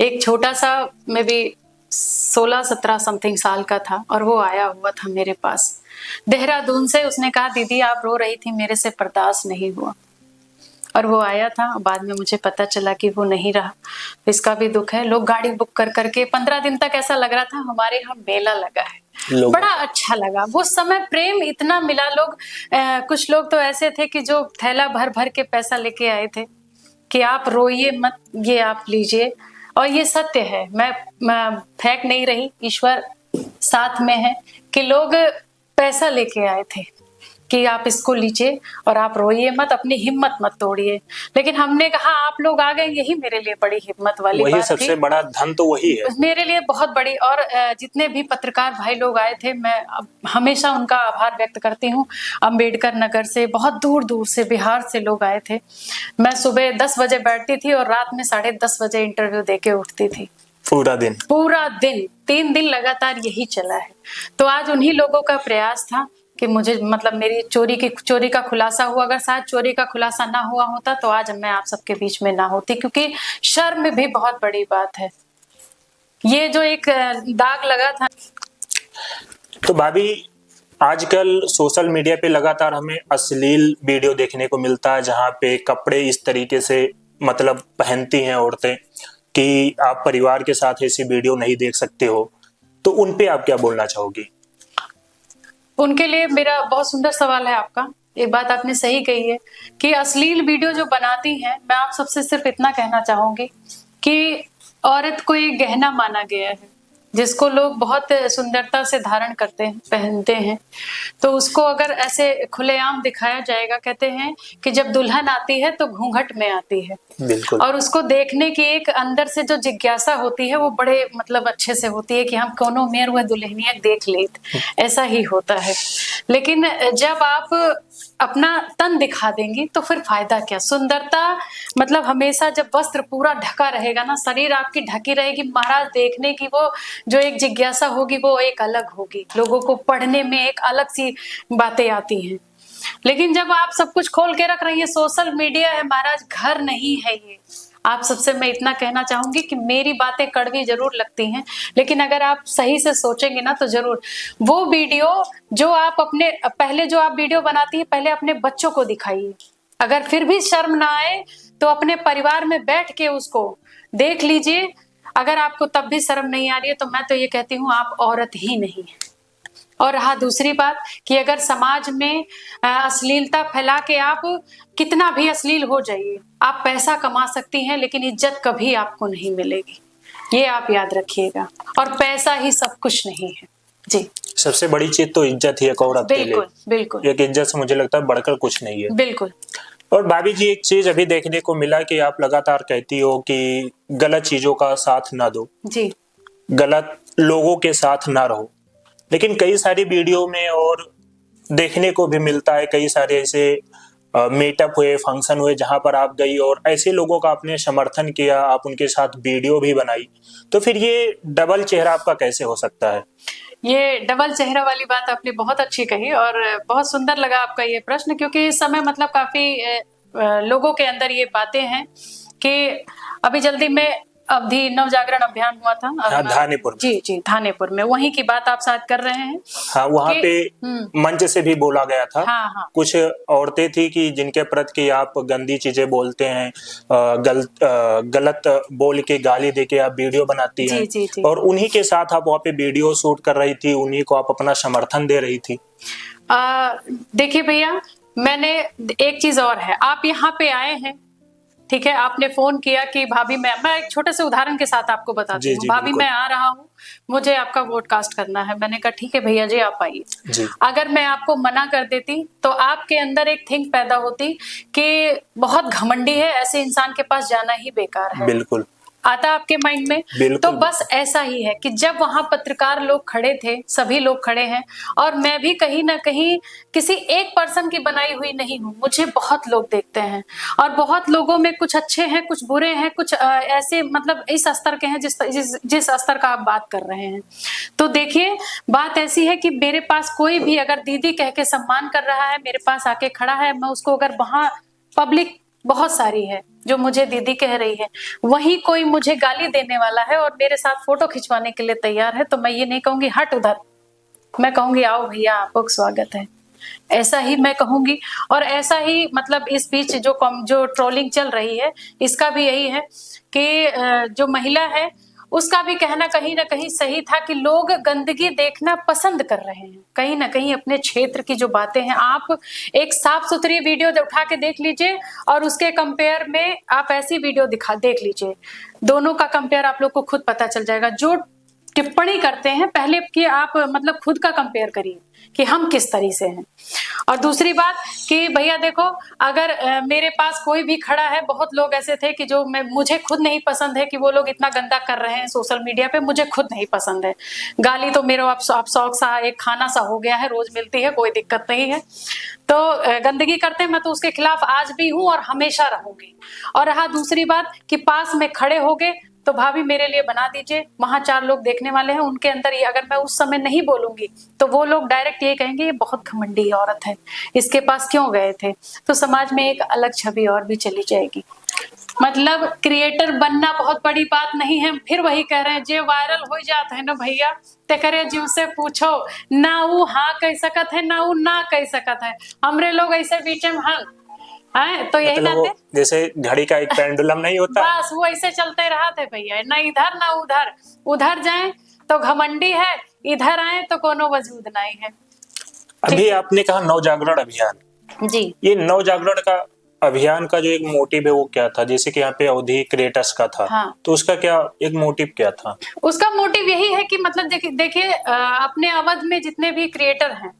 एक छोटा सा मे बी 16-17 समथिंग साल का था, और वो आया हुआ था मेरे पास देहरादून से। उसने कहा दीदी आप रो रही थी, मेरे से बर्दाश्त नहीं हुआ। और वो आया था, बाद में मुझे पता चला कि वो नहीं रहा। इसका भी दुख है। लोग गाड़ी बुक कर करके 15 दिन तक ऐसा लग रहा था हमारे यहाँ मेला लगा है। बड़ा अच्छा लगा वो समय, प्रेम इतना मिला। लोग कुछ लोग तो ऐसे थे कि जो थैला भर भर के पैसा लेके आए थे कि आप रोइए मत, ये आप लीजिए। और ये सत्य है, मैं फेंक नहीं रही, ईश्वर साथ में है, कि लोग पैसा लेके आए थे कि आप इसको लीजिए और आप रोइए मत, अपनी हिम्मत मत तोड़िए। लेकिन हमने कहा आप लोग आ गए, यही मेरे लिए बड़ी हिम्मत वाली वही बात थी। सबसे बड़ा धन तो वही है। मेरे लिए बहुत बड़ी। और जितने भी पत्रकार भाई लोग आए थे, मैं हमेशा उनका आभार व्यक्त करती हूँ। अम्बेडकर नगर से, बहुत दूर दूर से, बिहार से लोग आए थे। मैं सुबह 10 बजे बैठती थी और रात में 10:30 बजे इंटरव्यू देके उठती थी। पूरा दिन पूरा दिन, 3 दिन लगातार यही चला है। तो आज उन्हीं लोगों का प्रयास था कि मुझे मतलब मेरी चोरी का खुलासा हुआ। अगर शायद चोरी का खुलासा ना हुआ होता तो आज मैं आप सबके बीच में ना होती, क्योंकि शर्म भी बहुत बड़ी बात है। ये जो एक दाग लगा था। तो भाभी, आजकल सोशल मीडिया पे लगातार हमें अश्लील वीडियो देखने को मिलता है, जहाँ पे कपड़े इस तरीके से मतलब पहनती हैं औरतें कि आप परिवार के साथ ऐसी वीडियो नहीं देख सकते हो। तो उन पे आप क्या बोलना चाहोगी? उनके लिए मेरा बहुत सुंदर सवाल है आपका। एक बात आपने सही कही है कि अश्लील वीडियो जो बनाती हैं, मैं आप सबसे सिर्फ इतना कहना चाहूंगी कि औरत को एक गहना माना गया है, जिसको लोग बहुत सुंदरता से धारण करते हैं, पहनते हैं। तो उसको अगर ऐसे खुलेआम दिखाया जाएगा, कहते हैं कि जब दुल्हन आती है तो घूंघट में आती है। बिल्कुल। और उसको देखने की एक अंदर से जो जिज्ञासा होती है वो बड़े मतलब अच्छे से होती है कि हम कोनो मेर हुए दुल्हनिया देख लेत, ऐसा ही होता है। लेकिन जब आप अपना तन दिखा देंगी तो फिर फायदा क्या? सुंदरता मतलब हमेशा जब वस्त्र पूरा ढका रहेगा ना, शरीर आपकी ढकी रहेगी, महाराज देखने की वो जो एक जिज्ञासा होगी वो एक अलग होगी। लोगों को पढ़ने में एक अलग सी बातें आती हैं। लेकिन जब आप सब कुछ खोल के रख रही है, सोशल मीडिया है महाराज, घर नहीं है ये। आप सबसे मैं इतना कहना चाहूंगी कि मेरी बातें कड़वी जरूर लगती हैं, लेकिन अगर आप सही से सोचेंगे ना तो जरूर वो वीडियो जो आप अपने पहले जो आप वीडियो बनाती है, पहले अपने बच्चों को दिखाइए। अगर फिर भी शर्म ना आए तो अपने परिवार में बैठ के उसको देख लीजिए। अगर आपको तब भी शर्म नहीं आ रही है तो मैं तो ये कहती हूँ आप औरत ही नहीं है। और हाँ, दूसरी बात कि अगर समाज में अश्लीलता फैला के आप कितना भी अश्लील हो जाइए, आप पैसा कमा सकती हैं लेकिन इज्जत कभी आपको नहीं मिलेगी। ये आप याद रखिएगा। और पैसा ही सब कुछ नहीं है जी। सबसे बड़ी चीज तो इज्जत ही एक औरत के लिए। बिल्कुल बिल्कुल एक इज्जत से मुझे लगता है बढ़कर कुछ नहीं है। बिल्कुल। और भाभी जी, एक चीज अभी देखने को मिला कि आप लगातार कहती हो कि गलत चीजों का साथ ना दो जी। गलत लोगों के साथ ना रहो। लेकिन कई सारी वीडियो में और देखने को भी मिलता है, कई सारे ऐसे मीटअप हुए, फंक्शन हुए, जहां पर आप गई और ऐसे लोगों का आपने समर्थन किया, आप उनके साथ वीडियो भी बनाई। तो फिर ये डबल चेहरा आपका कैसे हो सकता है? ये डबल चेहरा वाली बात आपने बहुत अच्छी कही और बहुत सुंदर लगा आपका ये प्रश्न, क्योंकि इस समय मतलब काफी लोगों के अंदर ये बातें हैं कि अभी जल्दी में अवधि नवजागरण अभियान हुआ था। हाँ, धानेपुर में। जी जी, धानेपुर में, वहीं की बात आप शायद कर रहे हैं। हाँ, वहाँ पे मंच से भी बोला गया था। हाँ हाँ। कुछ औरतें थी कि जिनके प्रति कि आप गंदी चीजें बोलते हैं, गलत बोल के गाली देके आप वीडियो बनाती हैं। जी जी जी। और उन्हीं के साथ आप वहाँ पे वीडियो शूट कर रही थी, उन्हीं को आप अपना समर्थन दे रही थी। देखिए भैया, मैंने एक चीज और है, आप यहाँ पे आए हैं, ठीक है, आपने फोन किया कि भाभी मैं एक छोटे से उदाहरण के साथ आपको बताती हूँ। भाभी मैं आ रहा हूँ, मुझे आपका वोडकास्ट करना है। मैंने कहा ठीक है भैया जी, आप आइए। अगर मैं आपको मना कर देती तो आपके अंदर एक थिंक पैदा होती कि बहुत घमंडी है, ऐसे इंसान के पास जाना ही बेकार है। बिल्कुल आता आपके माइंड में। तो बस ऐसा ही है कि जब वहां पत्रकार लोग खड़े थे, सभी लोग खड़े हैं, और मैं भी कहीं ना कहीं किसी एक पर्सन की बनाई हुई नहीं हूं। मुझे बहुत लोग देखते हैं और बहुत लोगों में कुछ अच्छे हैं, कुछ बुरे हैं, कुछ ऐसे मतलब इस स्तर के हैं जिस स्तर का आप बात कर रहे हैं। तो देखिए, बात ऐसी है कि मेरे पास कोई भी अगर दीदी कह के सम्मान कर रहा है, मेरे पास आके खड़ा है, मैं उसको अगर वहां पब्लिक बहुत सारी है जो मुझे दीदी कह रही है, वहीं कोई मुझे गाली देने वाला है और मेरे साथ फोटो खिंचवाने के लिए तैयार है, तो मैं ये नहीं कहूंगी हट उधर, मैं कहूंगी आओ भैया, आपको स्वागत है। ऐसा ही मैं कहूंगी। और ऐसा ही मतलब इस बीच जो ट्रोलिंग चल रही है, इसका भी यही है कि जो महिला है उसका भी कहना कहीं ना कहीं सही था कि लोग गंदगी देखना पसंद कर रहे हैं। कहीं ना कहीं अपने क्षेत्र की जो बातें हैं, आप एक साफ सुथरी वीडियो उठा के देख लीजिए और उसके कंपेयर में आप ऐसी वीडियो देख लीजिए, दोनों का कंपेयर आप लोग को खुद पता चल जाएगा। जो टिप्पणी करते हैं, पहले कि आप मतलब खुद का कंपेयर करिए कि हम किस तरह से हैं। और दूसरी बात कि भैया देखो, अगर मेरे पास कोई भी खड़ा है, बहुत लोग ऐसे थे कि जो मुझे खुद नहीं पसंद है कि वो लोग इतना गंदा कर रहे हैं सोशल मीडिया पे, मुझे खुद नहीं पसंद है। गाली तो मेरा आप शौक सा एक खाना सा हो गया है, रोज मिलती है, कोई दिक्कत नहीं है। तो गंदगी करते हैं, मैं तो उसके खिलाफ आज भी हूं और हमेशा रहूंगी। और रहा दूसरी बात कि पास में खड़े हो गए तो भाभी मेरे लिए बना दीजिए, वहां 4 लोग देखने वाले हैं, उनके अंदर ये अगर मैं उस समय नहीं बोलूंगी तो वो लोग डायरेक्ट ये कहेंगे ये बहुत घमंडी औरत है, इसके पास क्यों गए थे। तो समाज में एक अलग छवि और भी चली जाएगी। मतलब क्रिएटर बनना बहुत बड़ी बात नहीं है। फिर वही कह रहे हैं जे वायरल हो जाते हैं ना भैया, ते करे जीव से पूछो ना, वो हाँ कह सकत है ना वो ना कह सकत है, हमरे लोग ऐसे बीच में हाँ है। तो यही मतलब वो नाते जैसे घड़ी का एक पेंडुलम नहीं होता, बस वो ऐसे चलते रहा थे भैया, ना इधर ना उधर, उधर जाए तो घमंडी है, इधर आए तो कोनो वजूद नहीं है। अभी आपने कहा नव जागरण अभियान, जी ये नव जागरण का अभियान का जो एक मोटिव है वो क्या था? जैसे कि यहाँ पे अवधि क्रिएटर्स का था, हाँ, तो उसका क्या एक मोटिव क्या था? उसका मोटिव यही है कि मतलब देखिए अपने अवध में जितने भी क्रिएटर हैं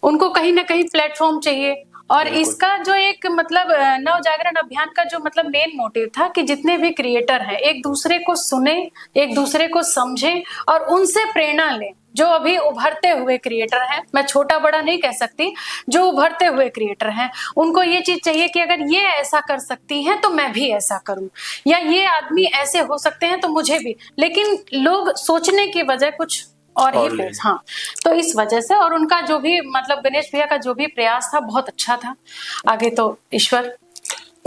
उनको कहीं ना कहीं प्लेटफॉर्म चाहिए। और बिल्कुल। इसका जो एक मतलब नव जागरण अभियान का जो मतलब मेन मोटिव था कि जितने भी क्रिएटर हैं एक दूसरे को सुने, एक दूसरे को समझें और उनसे प्रेरणा लें। जो अभी उभरते हुए क्रिएटर हैं, मैं छोटा बड़ा नहीं कह सकती, जो उभरते हुए क्रिएटर हैं उनको ये चीज चाहिए कि अगर ये ऐसा कर सकती हैं तो मैं भी ऐसा करूं, या ये आदमी ऐसे हो सकते हैं तो मुझे भी। लेकिन लोग सोचने की बजाय कुछ और ही और पेश, हाँ। तो इस वजह से, और उनका जो भी मतलब गणेश भैया का जो भी प्रयास था बहुत अच्छा था। आगे तो ईश्वर।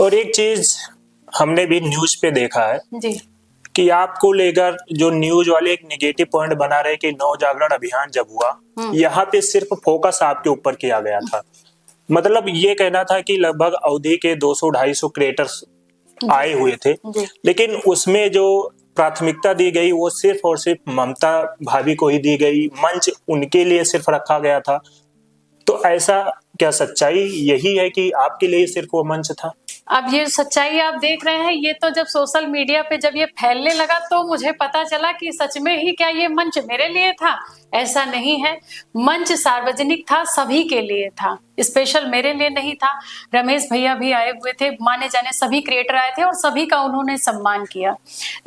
और एक चीज हमने भी न्यूज पे देखा है जी कि आपको लेकर जो न्यूज वाले एक नेगेटिव पॉइंट बना रहे कि नव जागरण अभियान जब हुआ, यहाँ पे सिर्फ फोकस आपके ऊपर किया गया था। मतलब ये कहना था कि लगभग अवधि के 200-250 क्रिएटर्स आए हुए थे, जी लेकिन उसमें जो प्राथमिकता दी गई वो सिर्फ और सिर्फ ममता भाभी को ही दी गई, मंच उनके लिए सिर्फ रखा गया था। तो ऐसा क्या सच्चाई यही है कि आपके लिए सिर्फ वो मंच था? अब ये सच्चाई आप देख रहे हैं, ये तो जब सोशल मीडिया पे जब ये फैलने लगा तो मुझे पता चला कि सच में ही क्या ये मंच मेरे लिए था। ऐसा नहीं है, मंच सार्वजनिक था, सभी के लिए था, स्पेशल मेरे लिए नहीं था। रमेश भैया भी आए हुए थे, माने जाने सभी क्रिएटर आए थे और सभी का उन्होंने सम्मान किया।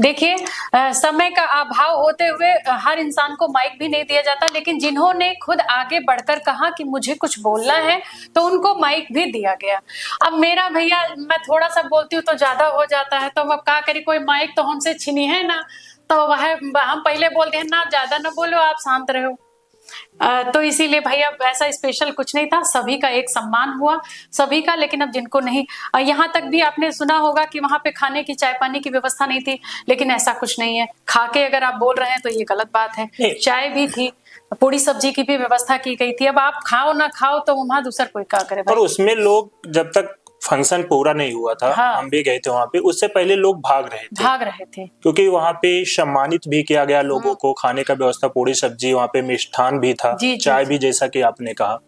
देखिए समय का अभाव होते हुए हर इंसान को माइक भी नहीं दिया जाता, लेकिन जिन्होंने खुद आगे बढ़कर कहा कि मुझे कुछ बोलना है तो उनको माइक भी दिया गया। अब मेरा भैया, मैं थोड़ा सा बोलती हूँ तो ज्यादा हो जाता है, तो अब क्या करी, कोई माइक तो हमसे छीनी है ना, तो वह हम पहले बोलते हैं ना ज्यादा ना बोलो, आप शांत रहो। तो इसीलिए भैया ऐसा स्पेशल कुछ नहीं था, सभी का एक सम्मान हुआ, सभी का। लेकिन अब जिनको नहीं, यहाँ तक भी आपने सुना होगा कि वहां पे खाने की, चाय पानी की व्यवस्था नहीं थी, लेकिन ऐसा कुछ नहीं है। खा के अगर आप बोल रहे हैं तो ये गलत बात है। चाय भी थी, पूरी सब्जी की भी व्यवस्था की गई थी। अब आप खाओ ना खाओ तो वहां दूसरा कोई क्या करे और भाई। उसमें लोग जब तक फंक्शन पूरा नहीं हुआ था, हाँ, हम भी गए थे वहां पे, उससे पहले लोग भाग रहे थे क्योंकि वहां पे सम्मानित भी किया गया लोगों को, खाने का व्यवस्था, पूरी सब्जी, वहां पे मिष्ठान भी था, जी चाय भी, जैसा कि आपने कहा।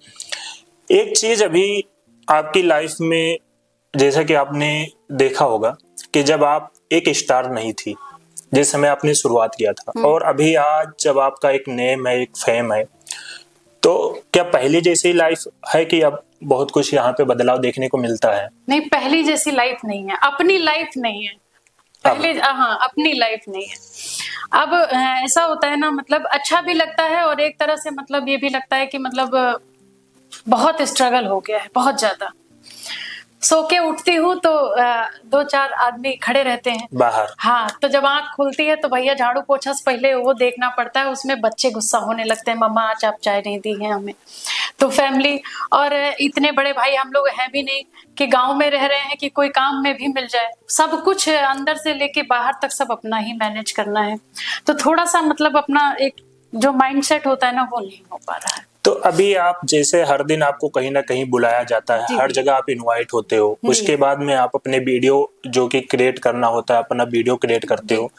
एक चीज अभी आपकी लाइफ में, जैसा कि आपने देखा होगा कि जब आप एक स्टार नहीं थी, जिस समय आपने शुरुआत किया था, और अभी आज जब आपका एक नेम है, एक फेम है, तो क्या पहले जैसी लाइफ है कि अब बहुत कुछ यहाँ पे बदलाव देखने को मिलता है? नहीं, पहली जैसी लाइफ नहीं है, अपनी लाइफ नहीं है पहले। हाँ, अपनी लाइफ नहीं है। अब ऐसा होता है ना, मतलब अच्छा भी लगता है और एक तरह से मतलब ये भी लगता है कि मतलब बहुत स्ट्रगल हो गया है, बहुत ज्यादा। सो के उठती हूँ तो 2-4 आदमी खड़े रहते हैं बाहर। हाँ, तो जब आंख खुलती है तो भैया झाड़ू पोछा से पहले वो देखना पड़ता है, उसमें बच्चे गुस्सा होने लगते हैं, मम्मा आज आप चाय नहीं दी है हमें। तो फैमिली, और इतने बड़े भाई हम लोग हैं भी नहीं कि गांव में रह रहे हैं कि कोई काम में भी मिल जाए, सब कुछ अंदर से लेके बाहर तक सब अपना ही मैनेज करना है। तो थोड़ा सा मतलब अपना एक जो माइंडसेट होता है ना, वो नहीं हो पा रहा है। तो अभी आप जैसे हर दिन आपको कहीं ना कहीं बुलाया जाता है, हर जगह आप इनवाइट होते हो, उसके बाद में आप अपने वीडियो जो कि क्रिएट करना होता है, अपना वीडियो क्रिएट करते हो,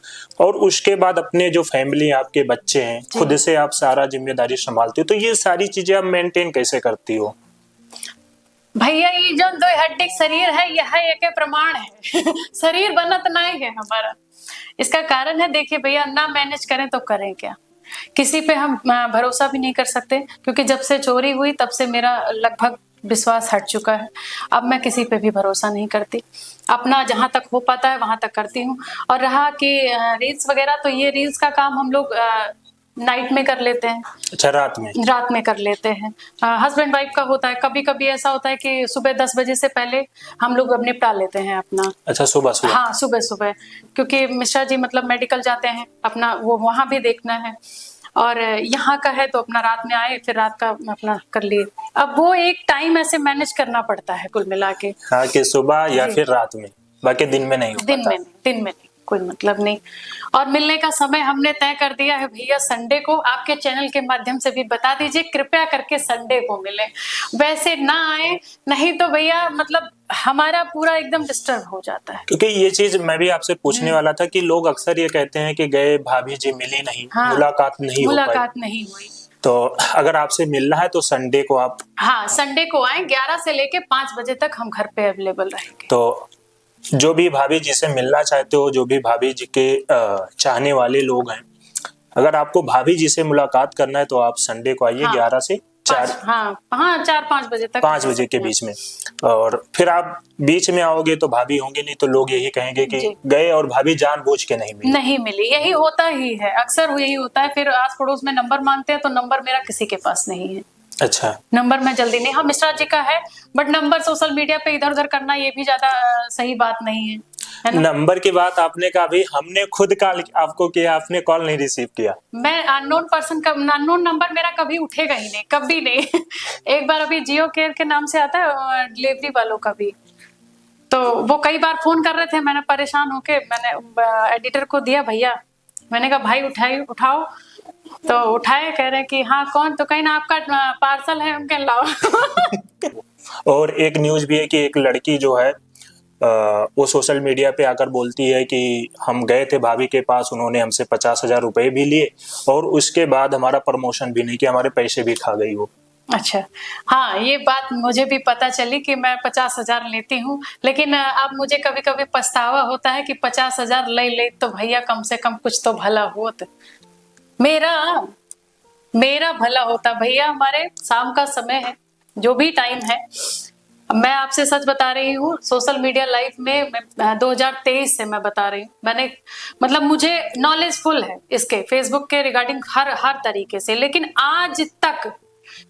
और उसके बाद अपने जो फैमिली, आपके बच्चे हैं, खुद से आप सारा जिम्मेदारी संभालते हो। तो ये सारी चीजें आप मेंटेन कैसे करती हो? भैया ये जो 2 हड्डी शरीर है, यह एक प्रमाण है शरीर बनत नहीं है हमारा, इसका कारण है, देखिए भैया, ना मैनेज करें तो करें क्या। किसी पे हम भरोसा भी नहीं कर सकते, क्योंकि जब से चोरी हुई तब से मेरा लगभग विश्वास हट चुका है। अब मैं किसी पे भी भरोसा नहीं करती, अपना जहां तक हो पाता है वहां तक करती हूँ। और रहा कि रील्स वगैरह, तो ये रील्स का काम हम लोग नाइट में कर लेते हैं। अच्छा, रात में कर लेते हैं। हस्बैंड वाइफ का होता है। कभी कभी ऐसा होता है कि सुबह 10 बजे से पहले हम लोग अब निपटा लेते हैं अपना। अच्छा, सुबह हाँ, सुबह सुबह, क्योंकि मिश्रा जी मतलब मेडिकल जाते हैं, अपना वो वहां भी देखना है, और यहाँ का है तो अपना रात में आए, फिर रात का अपना कर लिए। अब वो एक टाइम ऐसे मैनेज करना पड़ता है कुल मिला के। हाँ, कि सुबह या जी। फिर रात में, बाकी दिन में नहीं हो दिन पाता। में नहीं, दिन में नहीं, कोई मतलब नहीं। और मिलने का समय हमने तय कर दिया है भैया, संडे को। आपके चैनल के माध्यम से भी बता दीजिए, कृपया करके संडे को मिले, वैसे ना आए, नहीं तो भैया मतलब हमारा पूरा एकदम डिस्टर्ब हो जाता है। क्योंकि ये चीज मैं भी आपसे पूछने वाला था कि लोग अक्सर ये कहते हैं कि गए, भाभी जी मिली नहीं, हाँ, मुलाकात नहीं हो पाई। मुलाकात नहीं हुई। तो अगर आपसे मिलना है तो संडे को आप, हाँ, संडे को आए, 11 से लेके 5 बजे तक हम घर पे अवेलेबल रहेंगे। तो जो भी भाभी जी से मिलना चाहते हो, जो भी भाभी जी के चाहने वाले लोग हैं, अगर आपको भाभी जी से मुलाकात करना है तो आप संडे को आइए, हाँ, 11 से 4, हाँ 4-5 बजे तक, 5 बजे के बीच में। और फिर आप बीच में आओगे तो भाभी होंगे नहीं, तो लोग यही कहेंगे कि जी। गए और भाभी जानबूझ के नहीं मिली। नहीं मिली, यही होता ही है, अक्सर यही होता है। फिर आस पड़ोस में नंबर मांगते हैं, तो नंबर मेरा किसी के पास नहीं है। अच्छा, नंबर मैं जल्दी नहीं, हाँ मिश्रा जी का है, बट नंबर सोशल मीडिया पे इधर उधर करना ये भी ज्यादा सही बात नहीं है ना। नंबर की बात आपने कहा, भी हमने खुद कॉल आपको किया, आपने कॉल नहीं रिसीव किया। मैं अननोन पर्सन का, अननोन नंबर मेरा कभी उठेगा ही नहीं, कभी नहीं। एक बार अभी जियो केयर के नाम से आता है डिलीवरी वालों का भी, तो वो कई बार फोन कर रहे थे, मैंने परेशान होके मैंने एडिटर को दिया, भैया मैंने कहा भाई उठाओ, तो उठाए, कह रहे कि हाँ कौन, तो कहीं ना आपका पार्सल है, हम कह लाओ। और एक न्यूज भी है कि एक लड़की जो है वो सोशल मीडिया पे आकर बोलती है कि हम गए थे भाभी के पास, उन्होंने हमसे 50,000 रुपए भी लिए और उसके बाद हमारा प्रमोशन भी नहीं किया, हमारे पैसे भी खा गई वो। अच्छा, हाँ ये बात मुझे भी पता चली कि मैं 50,000 लेती हूँ, लेकिन अब मुझे कभी कभी पछतावा होता है कि 50,000 ले तो भैया कम से कम कुछ तो भला होत, मेरा भला होता भैया। हमारे शाम का समय है, जो भी टाइम है, मैं आपसे सच बता रही हूँ, सोशल मीडिया लाइफ में 2023 से मैं बता रही हूँ, मैंने मतलब मुझे नॉलेज फुल है इसके, फेसबुक के रिगार्डिंग हर तरीके से, लेकिन आज तक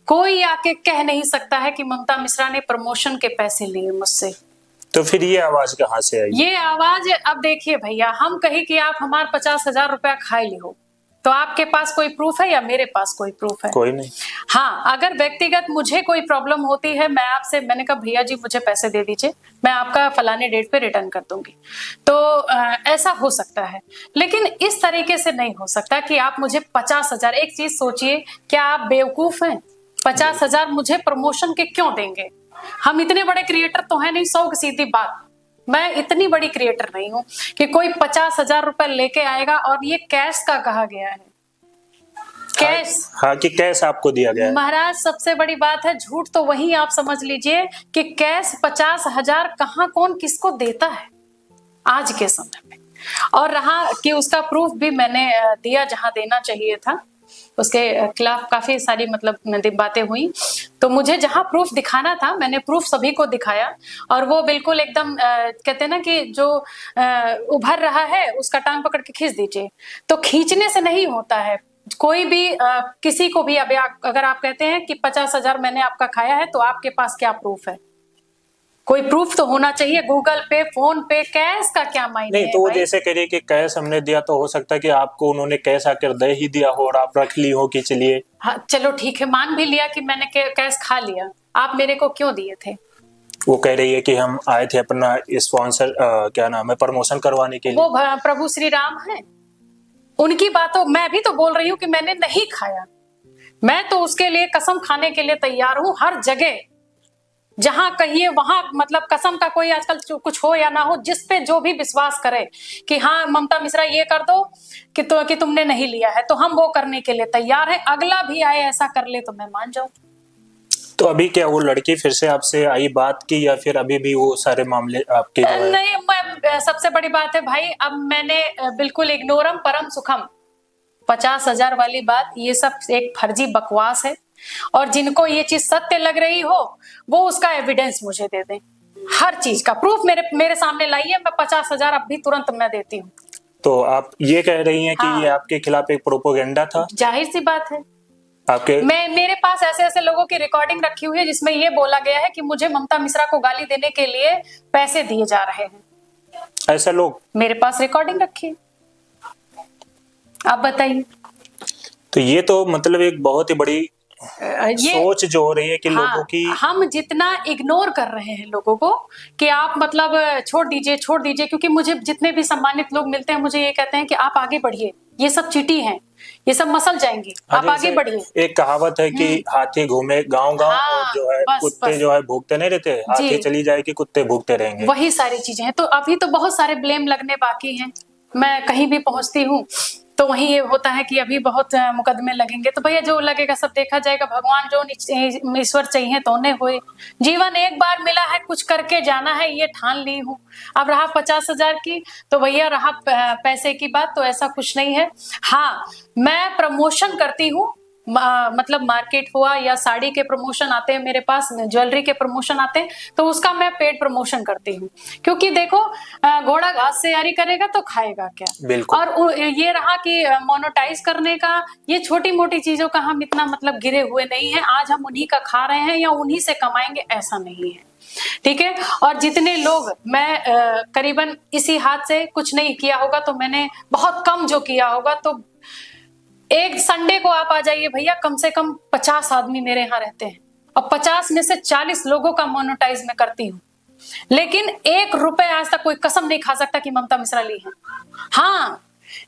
कोई आके कह नहीं सकता है कि ममता मिश्रा ने प्रमोशन के पैसे लिए मुझसे। तो फिर ये आवाज कहाँ से आई? ये आवाज, अब देखिए भैया, हम कहीं कि आप हमारे 50,000 रुपया खाए ली हो, तो आपके पास कोई प्रूफ है या मेरे पास कोई प्रूफ है? कोई नहीं। हाँ, अगर व्यक्तिगत मुझे कोई प्रॉब्लम होती है, मैंने कहा भैया जी मुझे पैसे दे दीजिए, मैं आपका फलाने डेट पे रिटर्न कर दूंगी, तो ऐसा हो सकता है। लेकिन इस तरीके से नहीं हो सकता कि आप मुझे 50,000, एक चीज सोचिए, क्या आप बेवकूफ हैं? 50,000 मुझे प्रमोशन के क्यों देंगे? हम इतने बड़े क्रिएटर तो है नहीं, 100 की सीधी बात, मैं इतनी बड़ी क्रिएटर नहीं हूं कि कोई 50,000 रुपए लेके आएगा। और ये कैश का कहा गया है, कैश। हाँ, कि कैश आपको दिया गया है। महाराज सबसे बड़ी बात है, झूठ तो वही आप समझ लीजिए कि कैश 50,000 कहाँ कौन किसको देता है आज के समय में। और रहा कि उसका प्रूफ भी मैंने दिया जहां देना चाहिए था, उसके खिलाफ काफी सारी मतलब बातें हुई, तो मुझे जहां प्रूफ दिखाना था मैंने प्रूफ सभी को दिखाया, और वो बिल्कुल एकदम कहते हैं ना कि जो उभर रहा है उसका टांग पकड़ के खींच दीजिए, तो खींचने से नहीं होता है। कोई भी किसी को भी, अगर आप कहते हैं कि 50,000 मैंने आपका खाया है, तो आपके पास क्या प्रूफ है? कोई प्रूफ तो होना चाहिए। गूगल पे, फोन पे, कैश का क्या मायने नहीं, है तो वो भाई? जैसे करिए कि कैश हमने दिया, तो हो सकता है कि आपको उन्होंने कैश आकर दे ही दिया हो और आप रख ली हो कि चलिए। हाँ चलो ठीक है, मान भी लिया कि मैंने कैश खा लिया, आप मेरे को क्यों दिए थे? वो कह रही है कि हम आए थे अपना स्पॉन्सर, क्या नाम है, प्रमोशन करवाने के लिए। वो प्रभु श्री राम है, उनकी बातों, मैं भी तो बोल रही हूँ कि मैंने नहीं खाया, मैं तो उसके लिए कसम खाने के लिए तैयार हूँ हर जगह, जहां कहिए वहां, मतलब कसम का कोई आजकल कुछ हो या ना हो, जिस पे जो भी विश्वास करे कि हाँ ममता मिश्रा ये कर दो कि तुमने नहीं लिया है, तो हम वो करने के लिए तैयार है। अगला भी आए ऐसा कर ले तो मैं मान जाऊं। तो अभी क्या वो लड़की फिर से आपसे आई बात की, या फिर अभी भी वो सारे मामले आपके जो है? नहीं, मैं सबसे बड़ी बात है भाई, अब मैंने बिल्कुल इग्नोरम परम सुखम, 50,000 वाली बात, ये सब एक फर्जी बकवास है। और जिनको ये चीज सत्य लग रही हो वो उसका एविडेंस मुझे दे दें, हर चीज का प्रूफ मेरे मेरे सामने लाइए, मैं 50,000 अब भी तुरंत मैं देती हूँ। तो आप ये कह रही हैं कि हाँ। ये आपके खिलाफ एक प्रोपोगेंडा था? जाहिर सी बात है, आपके मेरे पास ऐसे ऐसे लोगों की रिकॉर्डिंग रखी हुई है जिसमें ये बोला गया है कि मुझे ममता मिश्रा को गाली देने के लिए पैसे दिए जा रहे हैं। ऐसा लोग? मेरे पास रिकॉर्डिंग रखी है, आप बताइए। तो ये तो मतलब एक बहुत ही बड़ी ये सोच जो हो रही है कि लोगों की। हम जितना इग्नोर कर रहे हैं लोगों को कि आप मतलब छोड़ दीजिए छोड़ दीजिए, क्योंकि मुझे जितने भी सम्मानित लोग मिलते हैं मुझे ये कहते हैं कि आप आगे बढ़िए, ये सब चीटी हैं, ये सब मसल जाएंगी, आप आगे बढ़िए। एक कहावत है कि हाथी घूमे गांव गांव, हाँ, और जो है बस, कुत्ते बस। जो है भूखते नहीं रहते, हाथी चली जाएगी कुत्ते भूखते रहेंगे। वही सारी चीजें हैं। तो अभी तो बहुत सारे ब्लेम लगने बाकी हैं। मैं कहीं भी पहुंचती हूँ तो वहीं ये होता है कि अभी बहुत मुकदमे लगेंगे। तो भैया जो लगेगा सब देखा जाएगा, भगवान जो ईश्वर चाहिए तो उन्हें होए। जीवन एक बार मिला है, कुछ करके जाना है, ये ठान ली हूँ। अब रहा 50,000 की, तो भैया रहा पैसे की बात, तो ऐसा कुछ नहीं है। हाँ, मैं प्रमोशन करती हूँ, मतलब मार्केट हुआ या साड़ी के प्रमोशन आते हैं मेरे पास, ज्वेलरी के प्रमोशन आते हैं, तो उसका मैं पेड प्रमोशन करती हूँ। क्योंकि देखो, घोड़ा घास से यारी करेगा तो खाएगा क्या। बिल्कुल। और ये रहा कि मोनेटाइज करने का, ये छोटी मोटी चीजों का हम इतना मतलब गिरे हुए नहीं है। आज हम उन्हीं का खा रहे हैं या उन्हीं से कमाएंगे, ऐसा नहीं है, ठीक है। और जितने लोग, मैं करीबन इसी हाथ से कुछ नहीं किया होगा तो मैंने बहुत कम जो किया होगा, तो एक संडे को आप आ जाइए भैया, कम से कम 50 आदमी मेरे यहाँ रहते हैं और 50 में से 40 लोगों का मोनेटाइज मैं करती हूँ। लेकिन 1 रुपए आज तक कोई कसम नहीं खा सकता कि ममता मिश्रा ली है। हाँ,